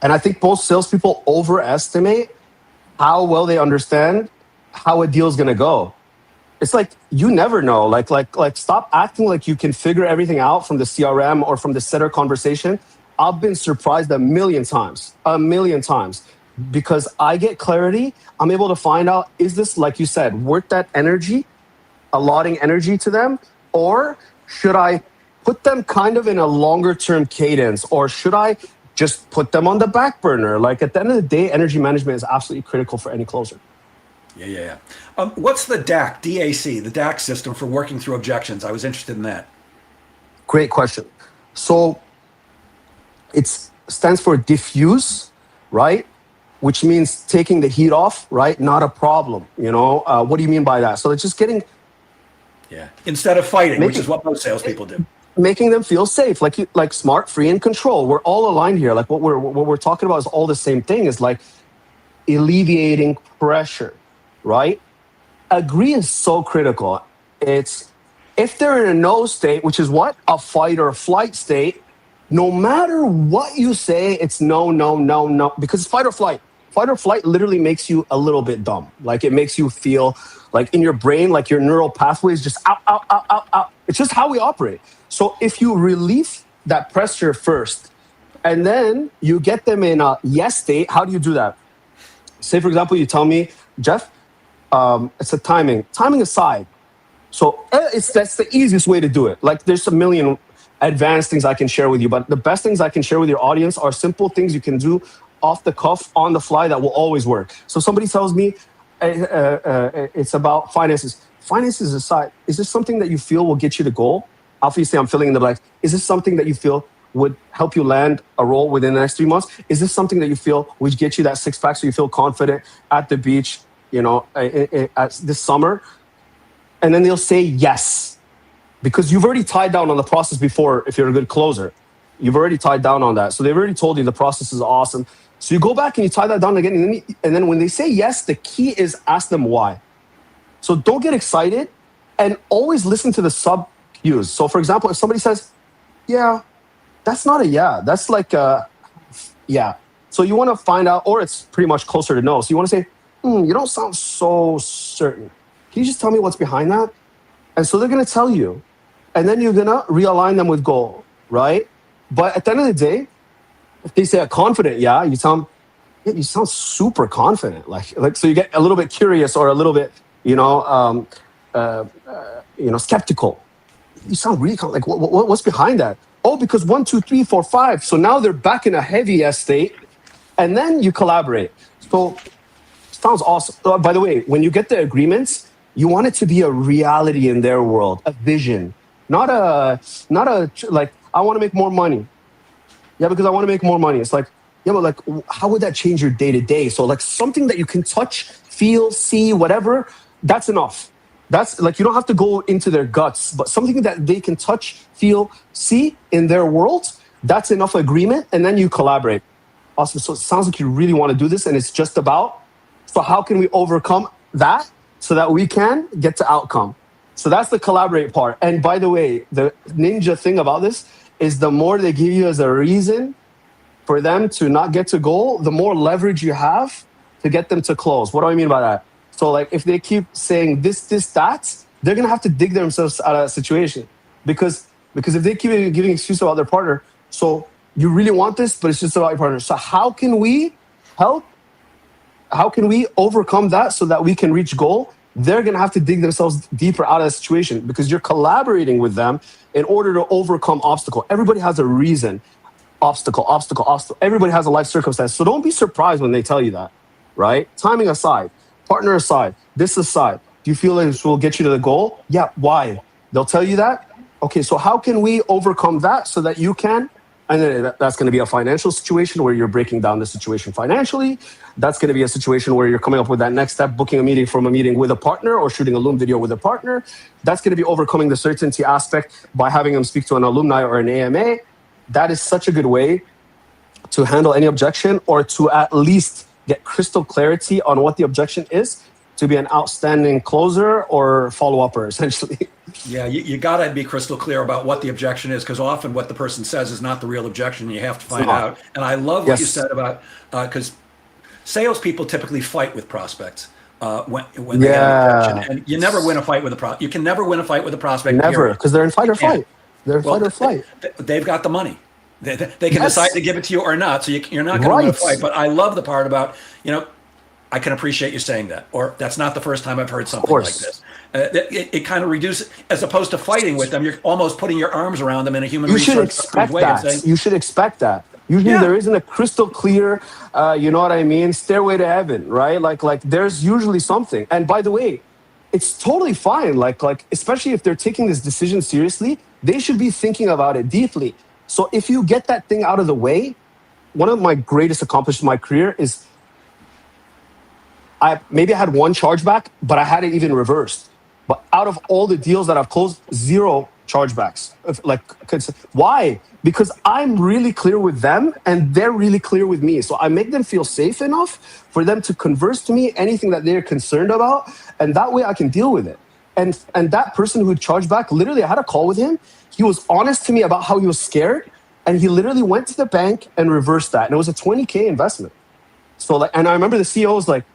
And I think most salespeople overestimate how well they understand how a deal is going to go. It's like, you never know. Like stop acting like you can figure everything out from the CRM or from the setter conversation. I've been surprised a million times, because I get clarity. I'm able to find out, is this, like you said, worth that energy, allotting energy to them? Or should I put them kind of in a longer term cadence? Or should I just put them on the back burner? Like at the end of the day, energy management is absolutely critical for any closer. Yeah. What's the DAC, D-A-C, the DAC system for working through objections? I was interested in that. Great question. So it stands for diffuse, right? Which means taking the heat off, right? Not a problem. You know, what do you mean by that? So it's just getting... Yeah. Instead of fighting, which is what most salespeople do. Making them feel safe, like smart, free, and control. We're all aligned here. Like what we're talking about is all the same thing. Is like alleviating pressure, right? Agree is so critical. It's if they're in a no state, which is what? A fight or flight state, no matter what you say, it's no, because it's fight or flight. Fight or flight literally makes you a little bit dumb. Like it makes you feel like in your brain, like your neural pathways just out. It's just how we operate. So if you relieve that pressure first, and then you get them in a yes state, how do you do that? Say, for example, you tell me, Jeff, it's a timing aside. So that's the easiest way to do it. Like there's a million advanced things I can share with you, but the best things I can share with your audience are simple things you can do off the cuff, on the fly, that will always work. So somebody tells me it's about finances. Finances aside, is this something that you feel will get you the goal? Obviously, I'm filling in the blanks. Is this something that you feel would help you land a role within the next 3 months? Is this something that you feel would get you that 6-pack so you feel confident at the beach, you know, this summer? And then they'll say yes, because you've already tied down on the process before if you're a good closer. You've already tied down on that. So they've already told you the process is awesome. So you go back and you tie that down again. And then when they say yes, the key is ask them why. So don't get excited and always listen to the sub cues. So for example, if somebody says, yeah, that's not a yeah, that's like a yeah. So you want to find out, or it's pretty much closer to no. So you want to say, you don't sound so certain. Can you just tell me what's behind that? And so they're going to tell you. And then you're going to realign them with goal, right? But at the end of the day, if they say a confident yeah, you sound super confident. Like so you get a little bit curious or a little bit, skeptical. You sound really like what's behind that? Oh, because 1, 2, 3, 4, 5. So now they're back in a heavy yes state, and then you collaborate. So sounds awesome. By the way, when you get the agreements, you want it to be a reality in their world, a vision, not a like I want to make more money. Yeah, because I want to make more money. It's like, yeah, but like, how would that change your day to day? So like something that you can touch, feel, see, whatever, that's enough. That's like, you don't have to go into their guts, but something that they can touch, feel, see in their world, that's enough agreement. And then you collaborate. Awesome. So it sounds like you really want to do this. And it's just about, so how can we overcome that so that we can get to outcome? So that's the collaborate part. And by the way, the ninja thing about this is the more they give you as a reason for them to not get to goal, the more leverage you have to get them to close. What do I mean by that? So like if they keep saying this, that, they're going to have to dig themselves out of a situation because if they keep giving excuses about their partner, so you really want this, but it's just about your partner. So how can we help? How can we overcome that so that we can reach goal? They're going to have to dig themselves deeper out of the situation because you're collaborating with them in order to overcome obstacle. Everybody has a reason. Obstacle. Everybody has a life circumstance. So don't be surprised when they tell you that, right? Timing aside, partner aside, this aside. Do you feel like this will get you to the goal? Yeah. Why? They'll tell you that. Okay, so how can we overcome that so that you can? And then that's going to be a financial situation where you're breaking down the situation financially. That's going to be a situation where you're coming up with that next step, booking a meeting from a meeting with a partner or shooting a Loom video with a partner. That's going to be overcoming the certainty aspect by having them speak to an alumni or an AMA. That is such a good way to handle any objection or to at least get crystal clarity on what the objection is to be an outstanding closer or follow-upper, essentially. Yeah, you got to be crystal clear about what the objection is because often what the person says is not the real objection. You have to find out. And I love what you said about, because salespeople typically fight with prospects when they get an objection. And you never win a fight with a prospect. You can never win a fight with a prospect. Never, because they're in fight or flight. They're in fight or flight. They've got the money. They can decide to give it to you or not. So you're not going to win a fight. But I love the part about, I can appreciate you saying that, or that's not the first time I've heard something like this. It kind of reduces, as opposed to fighting with them, you're almost putting your arms around them in a human resource way. You should expect that. Usually there isn't a crystal clear, you know what I mean, stairway to heaven, right? Like there's usually something. And by the way, it's totally fine. Like especially if they're taking this decision seriously, they should be thinking about it deeply. So if you get that thing out of the way, one of my greatest accomplishments in my career is I had one chargeback, but I had it even reversed. But out of all the deals that I've closed, 0 chargebacks. Why? Because I'm really clear with them and they're really clear with me. So I make them feel safe enough for them to converse to me anything that they're concerned about. And that way I can deal with it. And that person who charged back, literally I had a call with him. He was honest to me about how he was scared. And he literally went to the bank and reversed that. And it was a $20K investment. So and I remember the CEO was like,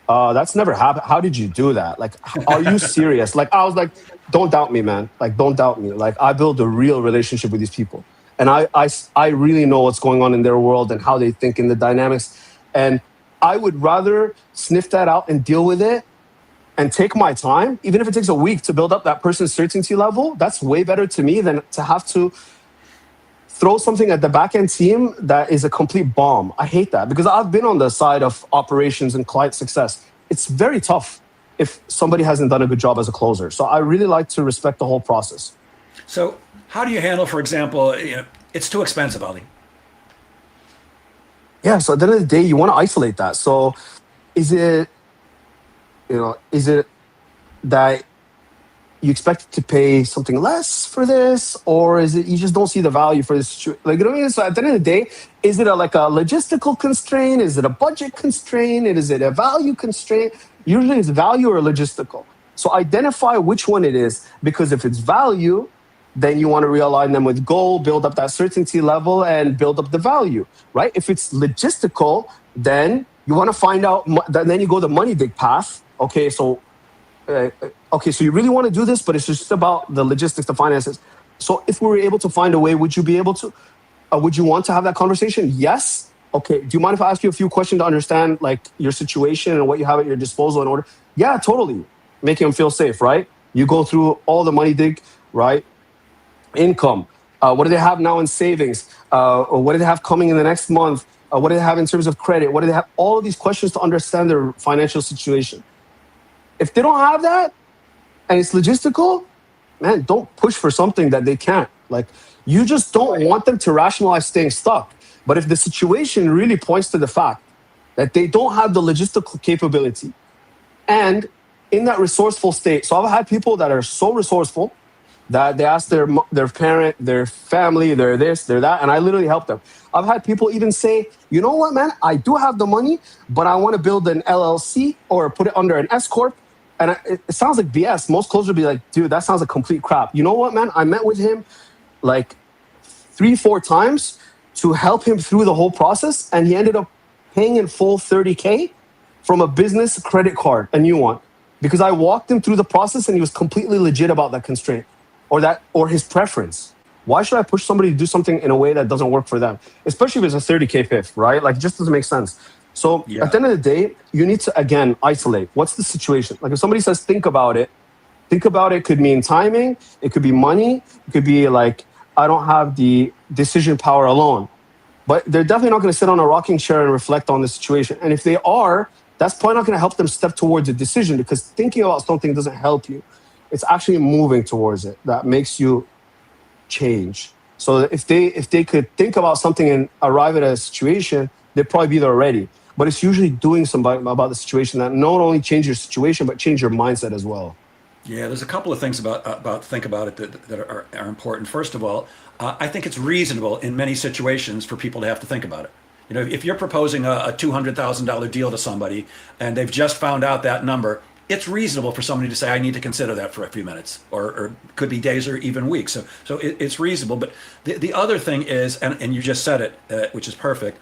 that's never happened. How did you do that? Like, are you serious? Like, I was like, don't doubt me, man. Like, don't doubt me. Like, I build a real relationship with these people. And I really know what's going on in their world and how they think in the dynamics. And I would rather sniff that out and deal with it and take my time, even if it takes a week to build up that person's certainty level. That's way better to me than to have to throw something at the back-end team that is a complete bomb. I hate that because I've been on the side of operations and client success. It's very tough if somebody hasn't done a good job as a closer. So I really like to respect the whole process. So how do you handle, for example, it's too expensive, Aly? Yeah, so at the end of the day, you want to isolate that. So is it that you expect to pay something less for this, or is it you just don't see the value for this? Like, you know what I mean? So at the end of the day, is it like a logistical constraint? Is it a budget constraint? Is it a value constraint? Usually it's value or logistical. So identify which one it is, because if it's value, then you want to realign them with goal, build up that certainty level, and build up the value, right? If it's logistical, then you want to find out, then you go the money dig path. Okay, so you really want to do this, but it's just about the logistics, the finances. So if we were able to find a way, would you be able to, would you want to have that conversation? Yes. Okay, do you mind if I ask you a few questions to understand like your situation and what you have at your disposal in order? Yeah, totally. Making them feel safe, right? You go through all the money dig, right? Income. What do they have now in savings? Or what do they have coming in the next month? What do they have in terms of credit? What do they have? All of these questions to understand their financial situation. If they don't have that and it's logistical, man, don't push for something that they can't. Like, you just don't want them to rationalize staying stuck. But if the situation really points to the fact that they don't have the logistical capability and in that resourceful state. So I've had people that are so resourceful that they ask their parent, their family, their this, their that, and I literally help them. I've had people even say, you know what, man, I do have the money, but I want to build an LLC or put it under an S Corp. And it sounds like BS. Most closers would be like, dude, that sounds like complete crap. You know what, man? I met with him like 3-4 times to help him through the whole process, and he ended up paying in full $30K from a business credit card, a new one, because I walked him through the process and he was completely legit about that constraint or his preference. Why should I push somebody to do something in a way that doesn't work for them? Especially if it's a $30K PIF, right? Like, it just doesn't make sense. So at the end of the day, you need to, again, isolate. What's the situation? Like, if somebody says, think about it could mean timing. It could be money. It could be like, I don't have the decision power alone. But they're definitely not going to sit on a rocking chair and reflect on the situation. And if they are, that's probably not going to help them step towards a decision, because thinking about something doesn't help you. It's actually moving towards it that makes you change. So if they could think about something and arrive at a situation, they'd probably be there already. But it's usually doing something about the situation that not only change your situation, but change your mindset as well. Yeah, there's a couple of things about think about it that are important. First of all, I think it's reasonable in many situations for people to have to think about it. You know, if you're proposing a $200,000 deal to somebody and they've just found out that number, it's reasonable for somebody to say, I need to consider that for a few minutes, or could be days or even weeks. So it's reasonable. But the other thing is, and you just said it, which is perfect.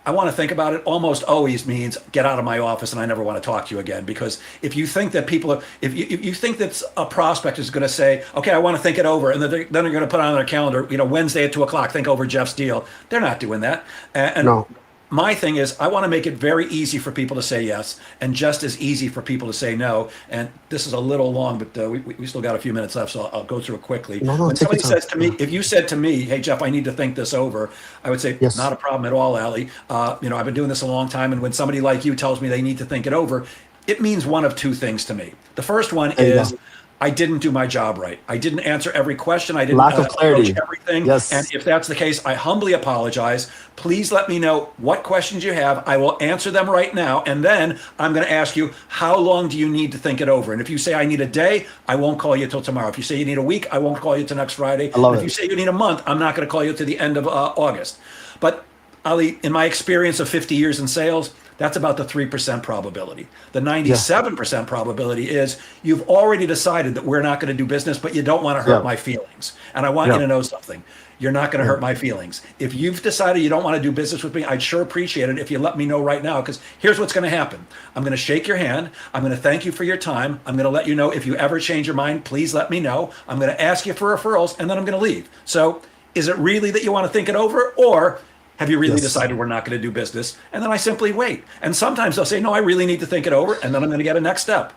I want to think about it almost always means get out of my office and I never want to talk to you again. Because if you think that people are, if you think that a prospect is going to say, okay, I want to think it over, and then they're going to put on their calendar, Wednesday at 2:00, think over Jeff's deal. They're not doing that. And no. My thing is, I want to make it very easy for people to say yes, and just as easy for people to say no. And this is a little long, but we still got a few minutes left, so I'll go through it quickly. When somebody says to me, if you said to me, hey, Jeff, I need to think this over, I would say, yes. Not a problem at all, Aly. I've been doing this a long time, and when somebody like you tells me they need to think it over, it means one of two things to me. The first one is, I didn't do my job right. I didn't answer every question. I didn't approach everything. Yes. And if that's the case, I humbly apologize. Please let me know what questions you have. I will answer them right now. And then I'm going to ask you, how long do you need to think it over? And if you say I need a day, I won't call you till tomorrow. If you say you need a week, I won't call you till next Friday. If you say you need a month, I'm not going to call you to the end of August. But Aly, in my experience of 50 years in sales, that's about the 3% probability. The 97% probability is you've already decided that we're not going to do business, but you don't want to hurt my feelings. And I want you to know something. You're not going to hurt my feelings. If you've decided you don't want to do business with me, I'd sure appreciate it if you let me know right now, because here's what's going to happen. I'm going to shake your hand. I'm going to thank you for your time. I'm going to let you know if you ever change your mind, please let me know. I'm going to ask you for referrals, and then I'm going to leave. So is it really that you want to think it over, or have you really decided we're not going to do business? And then I simply wait. And sometimes they'll say, no, I really need to think it over. And then I'm going to get a next step.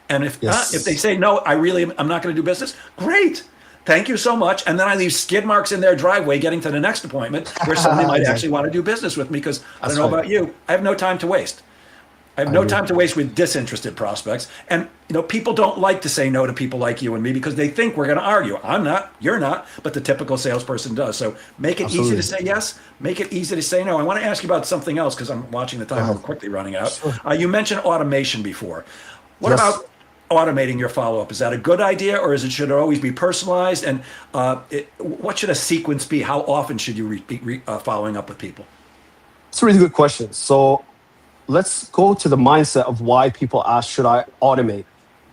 And if they say, no, I'm not going to do business, great. Thank you so much. And then I leave skid marks in their driveway getting to the next appointment where somebody might actually want to do business with me, because I don't know about you. I have no time to waste. I have no time to waste with disinterested prospects. And people don't like to say no to people like you and me because they think we're going to argue. I'm not, you're not, but the typical salesperson does. So make it easy to say yes, make it easy to say no. I want to ask you about something else because I'm watching the time. We're quickly running out. You mentioned automation before. What about automating your follow-up? Is that a good idea, or should it always be personalized? And what should a sequence be? How often should you be following up with people? It's a really good question. So let's go to the mindset of why people ask, should I automate?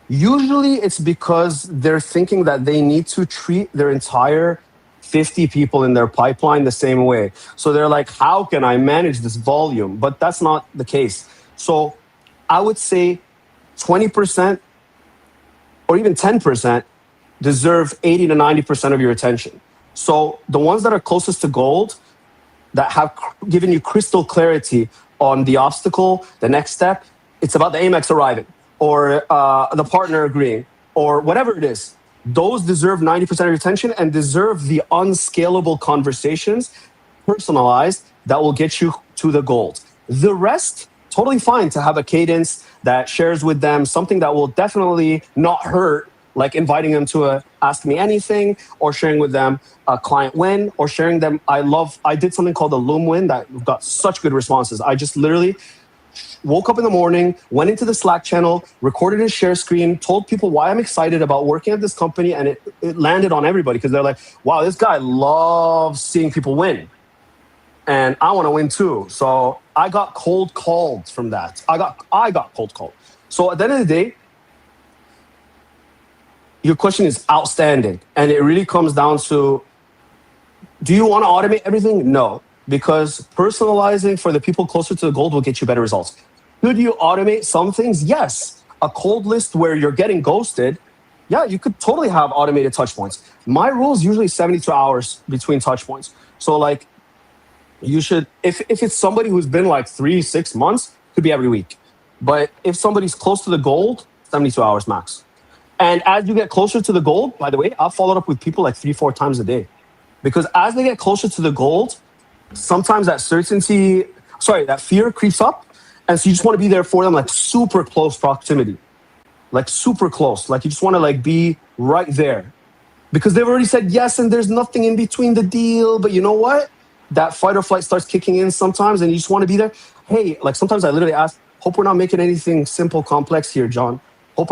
Usually it's because they're thinking that they need to treat their entire 50 people in their pipeline the same way. So they're like, how can I manage this volume? But that's not the case. So I would say 20% or even 10% deserve 80 to 90% of your attention. So the ones that are closest to gold, that have given you crystal clarity on the obstacle, the next step, it's about the Amex arriving or the partner agreeing or whatever it is. Those deserve 90% of your attention and deserve the unscalable conversations, personalized, that will get you to the gold. The rest, totally fine to have a cadence that shares with them something that will definitely not hurt, like inviting them to a Ask Me Anything or sharing with them a client win or sharing them. I did something called a Loom win that got such good responses. I just literally woke up in the morning, went into the Slack channel, recorded a share screen, told people why I'm excited about working at this company, and it landed on everybody because they're like, wow, this guy loves seeing people win. And I want to win too. So I got cold called from that. I got cold called. So at the end of the day, your question is outstanding. And it really comes down to, do you want to automate everything? No, because personalizing for the people closer to the gold will get you better results. Could you automate some things? Yes. A cold list where you're getting ghosted, yeah, you could totally have automated touch points. My rule is usually 72 hours between touch points. So like, you should, if it's somebody who's been like 3-6 months, could be every week. But if somebody's close to the gold, 72 hours max. And as you get closer to the gold, by the way, I've followed up with people like 3-4 times a day. Because as they get closer to the gold, sometimes that fear creeps up. And so you just want to be there for them, like super close proximity, like super close. Like you just want to like be right there because they've already said yes. And there's nothing in between the deal. But you know what? That fight or flight starts kicking in sometimes and you just want to be there. Hey, like sometimes I literally ask, hope we're not making anything simple, complex here, John. Hope,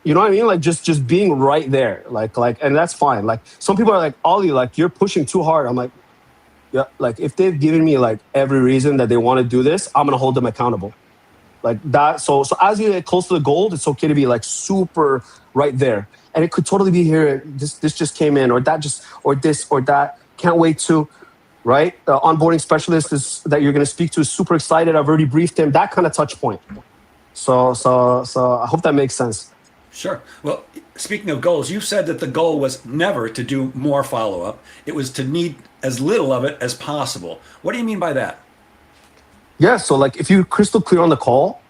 you know what I mean? Like just being right there. Like, and that's fine. Like some people are like, Aly, like you're pushing too hard. I'm like, yeah, like if they've given me like every reason that they want to do this, I'm going to hold them accountable. Like that. So as you get close to the gold, it's okay to be like super right there. And it could totally be here. This just came in or that or this or that. Can't wait to, right? The onboarding specialist that you're going to speak to is super excited. I've already briefed him, that kind of touch point. So I hope that makes sense. Sure. Well, speaking of goals, you said that the goal was never to do more follow-up. It was to need as little of it as possible. What do you mean by that? Yeah. So like if you're crystal clear on the call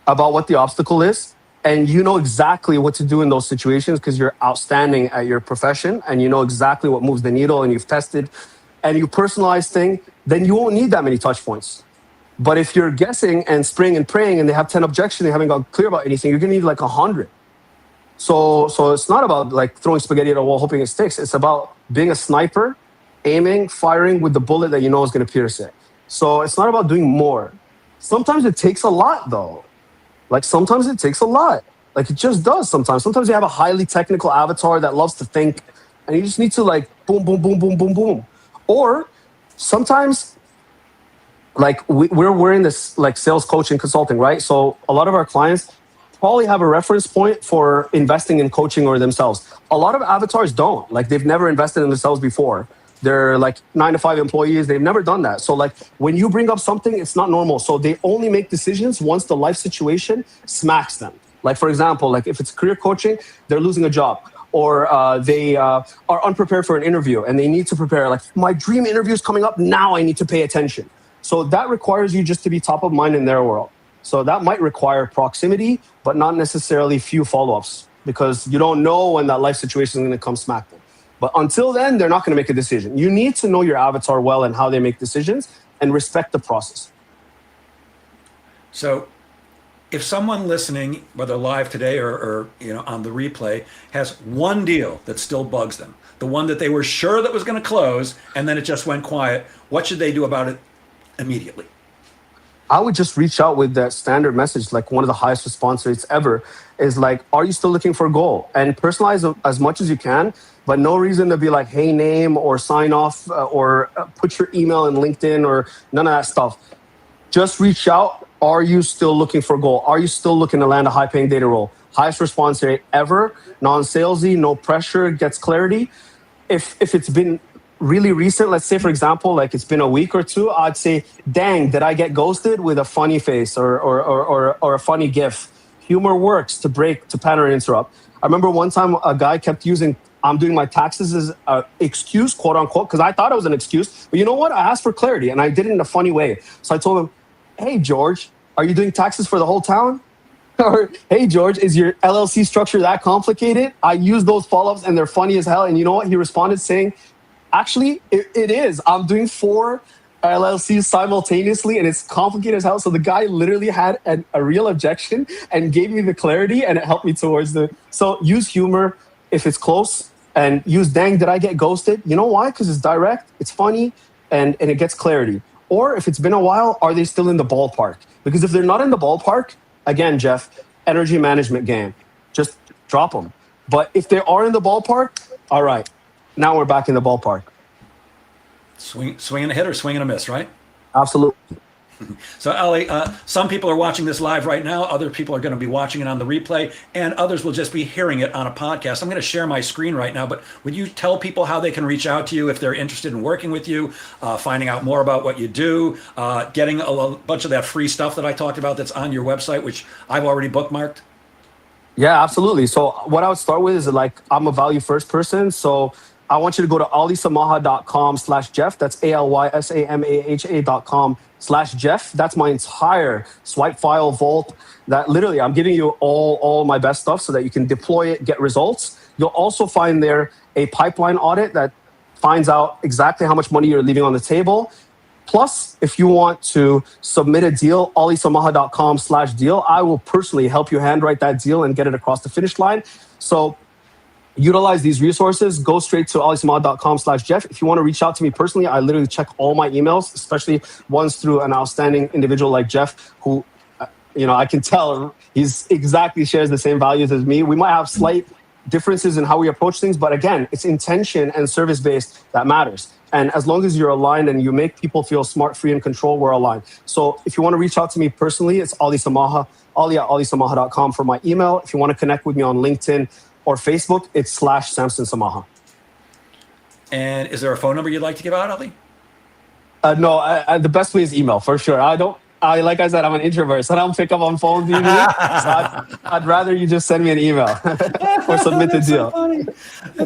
about what the obstacle is and you know exactly what to do in those situations because you're outstanding at your profession and you know exactly what moves the needle and you've tested and you personalize thing, then you won't need that many touch points. But if you're guessing and spraying and praying and they have 10 objections, they haven't got clear about anything, you're going to need like 100. So it's not about like throwing spaghetti at a wall, hoping it sticks. It's about being a sniper, aiming, firing with the bullet that you know is going to pierce it. So it's not about doing more. Sometimes it takes a lot though. Like sometimes it takes a lot. Like it just does sometimes. Sometimes you have a highly technical avatar that loves to think and you just need to like boom, boom, boom, boom, boom, boom. Or sometimes like we're in this like sales coaching consulting, right? So a lot of our clients probably have a reference point for investing in coaching or themselves. A lot of avatars don't. Like they've never invested in themselves before. They're like 9-to-5 employees. They've never done that. So like when you bring up something, it's not normal. So they only make decisions once the life situation smacks them. Like for example, like if it's career coaching, they're losing a job or they are unprepared for an interview and they need to prepare. Like my dream interview is coming up. Now I need to pay attention. So that requires you just to be top of mind in their world. So that might require proximity, but not necessarily few follow-ups because you don't know when that life situation is going to come smack them. But until then, they're not going to make a decision. You need to know your avatar well and how they make decisions and respect the process. So if someone listening, whether live today or on the replay, has one deal that still bugs them, the one that they were sure that was going to close and then it just went quiet, what should they do about it immediately? I would just reach out with that standard message, like one of the highest response rates ever is like, are you still looking for a goal? And personalize as much as you can, but no reason to be like, hey, name or sign off or put your email in LinkedIn or none of that stuff. Just reach out. Are you still looking for a goal? Are you still looking to land a high paying data role? Highest response rate ever, non-salesy, no pressure, gets clarity. If it's been really recent, let's say for example, like it's been a week or two, I'd say, dang, did I get ghosted, with a funny face or a funny gif. Humor works to pattern interrupt. I remember one time a guy kept using, I'm doing my taxes as an excuse, quote unquote, because I thought it was an excuse. But you know what? I asked for clarity and I did it in a funny way. So I told him, hey, George, are you doing taxes for the whole town? Or, hey, George, is your LLC structure that complicated? I use those follow-ups and they're funny as hell. And you know what? He responded saying, actually, it is. I'm doing 4 LLCs simultaneously and it's complicated as hell. So the guy literally had a real objection and gave me the clarity and it helped me towards so use humor if it's close and use, dang, did I get ghosted? You know why? Because it's direct, it's funny, and it gets clarity. Or if it's been a while, are they still in the ballpark? Because if they're not in the ballpark, again, Jeff, energy management game, just drop them. But if they are in the ballpark, all right, now we're back in the ballpark. Swing and a hit or swing and a miss, right? Absolutely. So, Aly, some people are watching this live right now. Other people are going to be watching it on the replay, and others will just be hearing it on a podcast. I'm going to share my screen right now, but would you tell people how they can reach out to you if they're interested in working with you, finding out more about what you do, getting a bunch of that free stuff that I talked about that's on your website, which I've already bookmarked? Yeah, absolutely. So what I would start with is like, I'm a value first person. So I want you to go to alysamaha.com/Jeff. That's ALYSAMAHA.com/Jeff. That's my entire swipe file vault that literally I'm giving you all my best stuff so that you can deploy it, get results. You'll also find there a pipeline audit that finds out exactly how much money you're leaving on the table. Plus, if you want to submit a deal, alysamaha.com/deal, I will personally help you handwrite that deal and get it across the finish line. So utilize these resources. Go straight to alysamaha.com/Jeff. If you want to reach out to me personally, I literally check all my emails, especially ones through an outstanding individual like Jeff, who, I can tell he's exactly shares the same values as me. We might have slight differences in how we approach things, but again, it's intention and service-based that matters. And as long as you're aligned and you make people feel smart, free, and control, we're aligned. So if you want to reach out to me personally, it's Aly Samaha, aly@alysamaha.com for my email. If you want to connect with me on LinkedIn or Facebook, it's /Samson Samaha. And is there a phone number you'd like to give out, Aly? No, the best way is email for sure. Like I said, I'm an introvert, so I don't pick up on phones usually. So I'd rather you just send me an email or submit the deal. So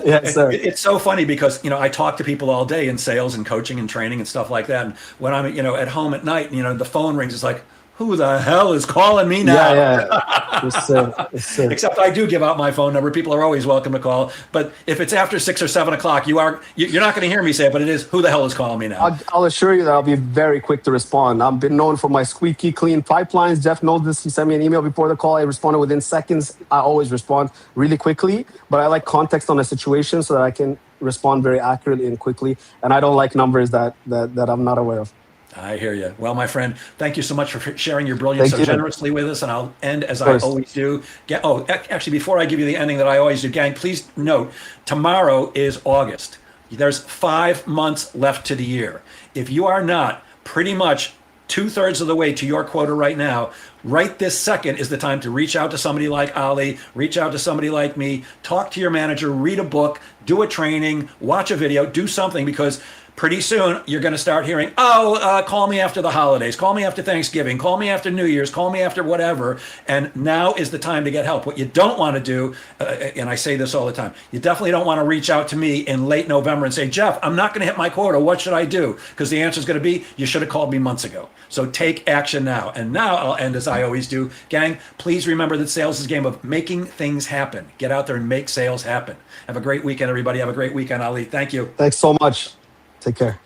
Yes, sir. it's so funny because, I talk to people all day in sales and coaching and training and stuff like that. And when I'm, at home at night, the phone rings, it's like, who the hell is calling me now? Yeah. Yes, sir. Yes, sir. Except I do give out my phone number. People are always welcome to call. But if it's after 6 or 7 o'clock, you're not going to hear me say it, but it is, who the hell is calling me now? I'll assure you that I'll be very quick to respond. I've been known for my squeaky clean pipelines. Jeff knows this. He sent me an email before the call. I responded within seconds. I always respond really quickly, but I like context on a situation so that I can respond very accurately and quickly. And I don't like numbers that I'm not aware of. I hear you. Well, my friend, thank you so much for sharing your brilliance so generously with us. And I'll end as I always do. Actually, before I give you the ending that I always do, gang, please note, tomorrow is August. There's 5 months left to the year. If you are not pretty much 2/3 of the way to your quota right now, right this second is the time to reach out to somebody like Aly, reach out to somebody like me, talk to your manager, read a book, do a training, watch a video, do something, because pretty soon you're going to start hearing, call me after the holidays, call me after Thanksgiving, call me after New Year's, call me after whatever. And now is the time to get help. What you don't want to do, and I say this all the time, you definitely don't want to reach out to me in late November and say, Jeff, I'm not going to hit my quota. What should I do? Because the answer is going to be, you should have called me months ago. So take action now. And now I'll end as I always do. Gang, please remember that sales is a game of making things happen. Get out there and make sales happen. Have a great weekend, everybody. Have a great weekend, Aly. Thank you. Thanks so much. Take care.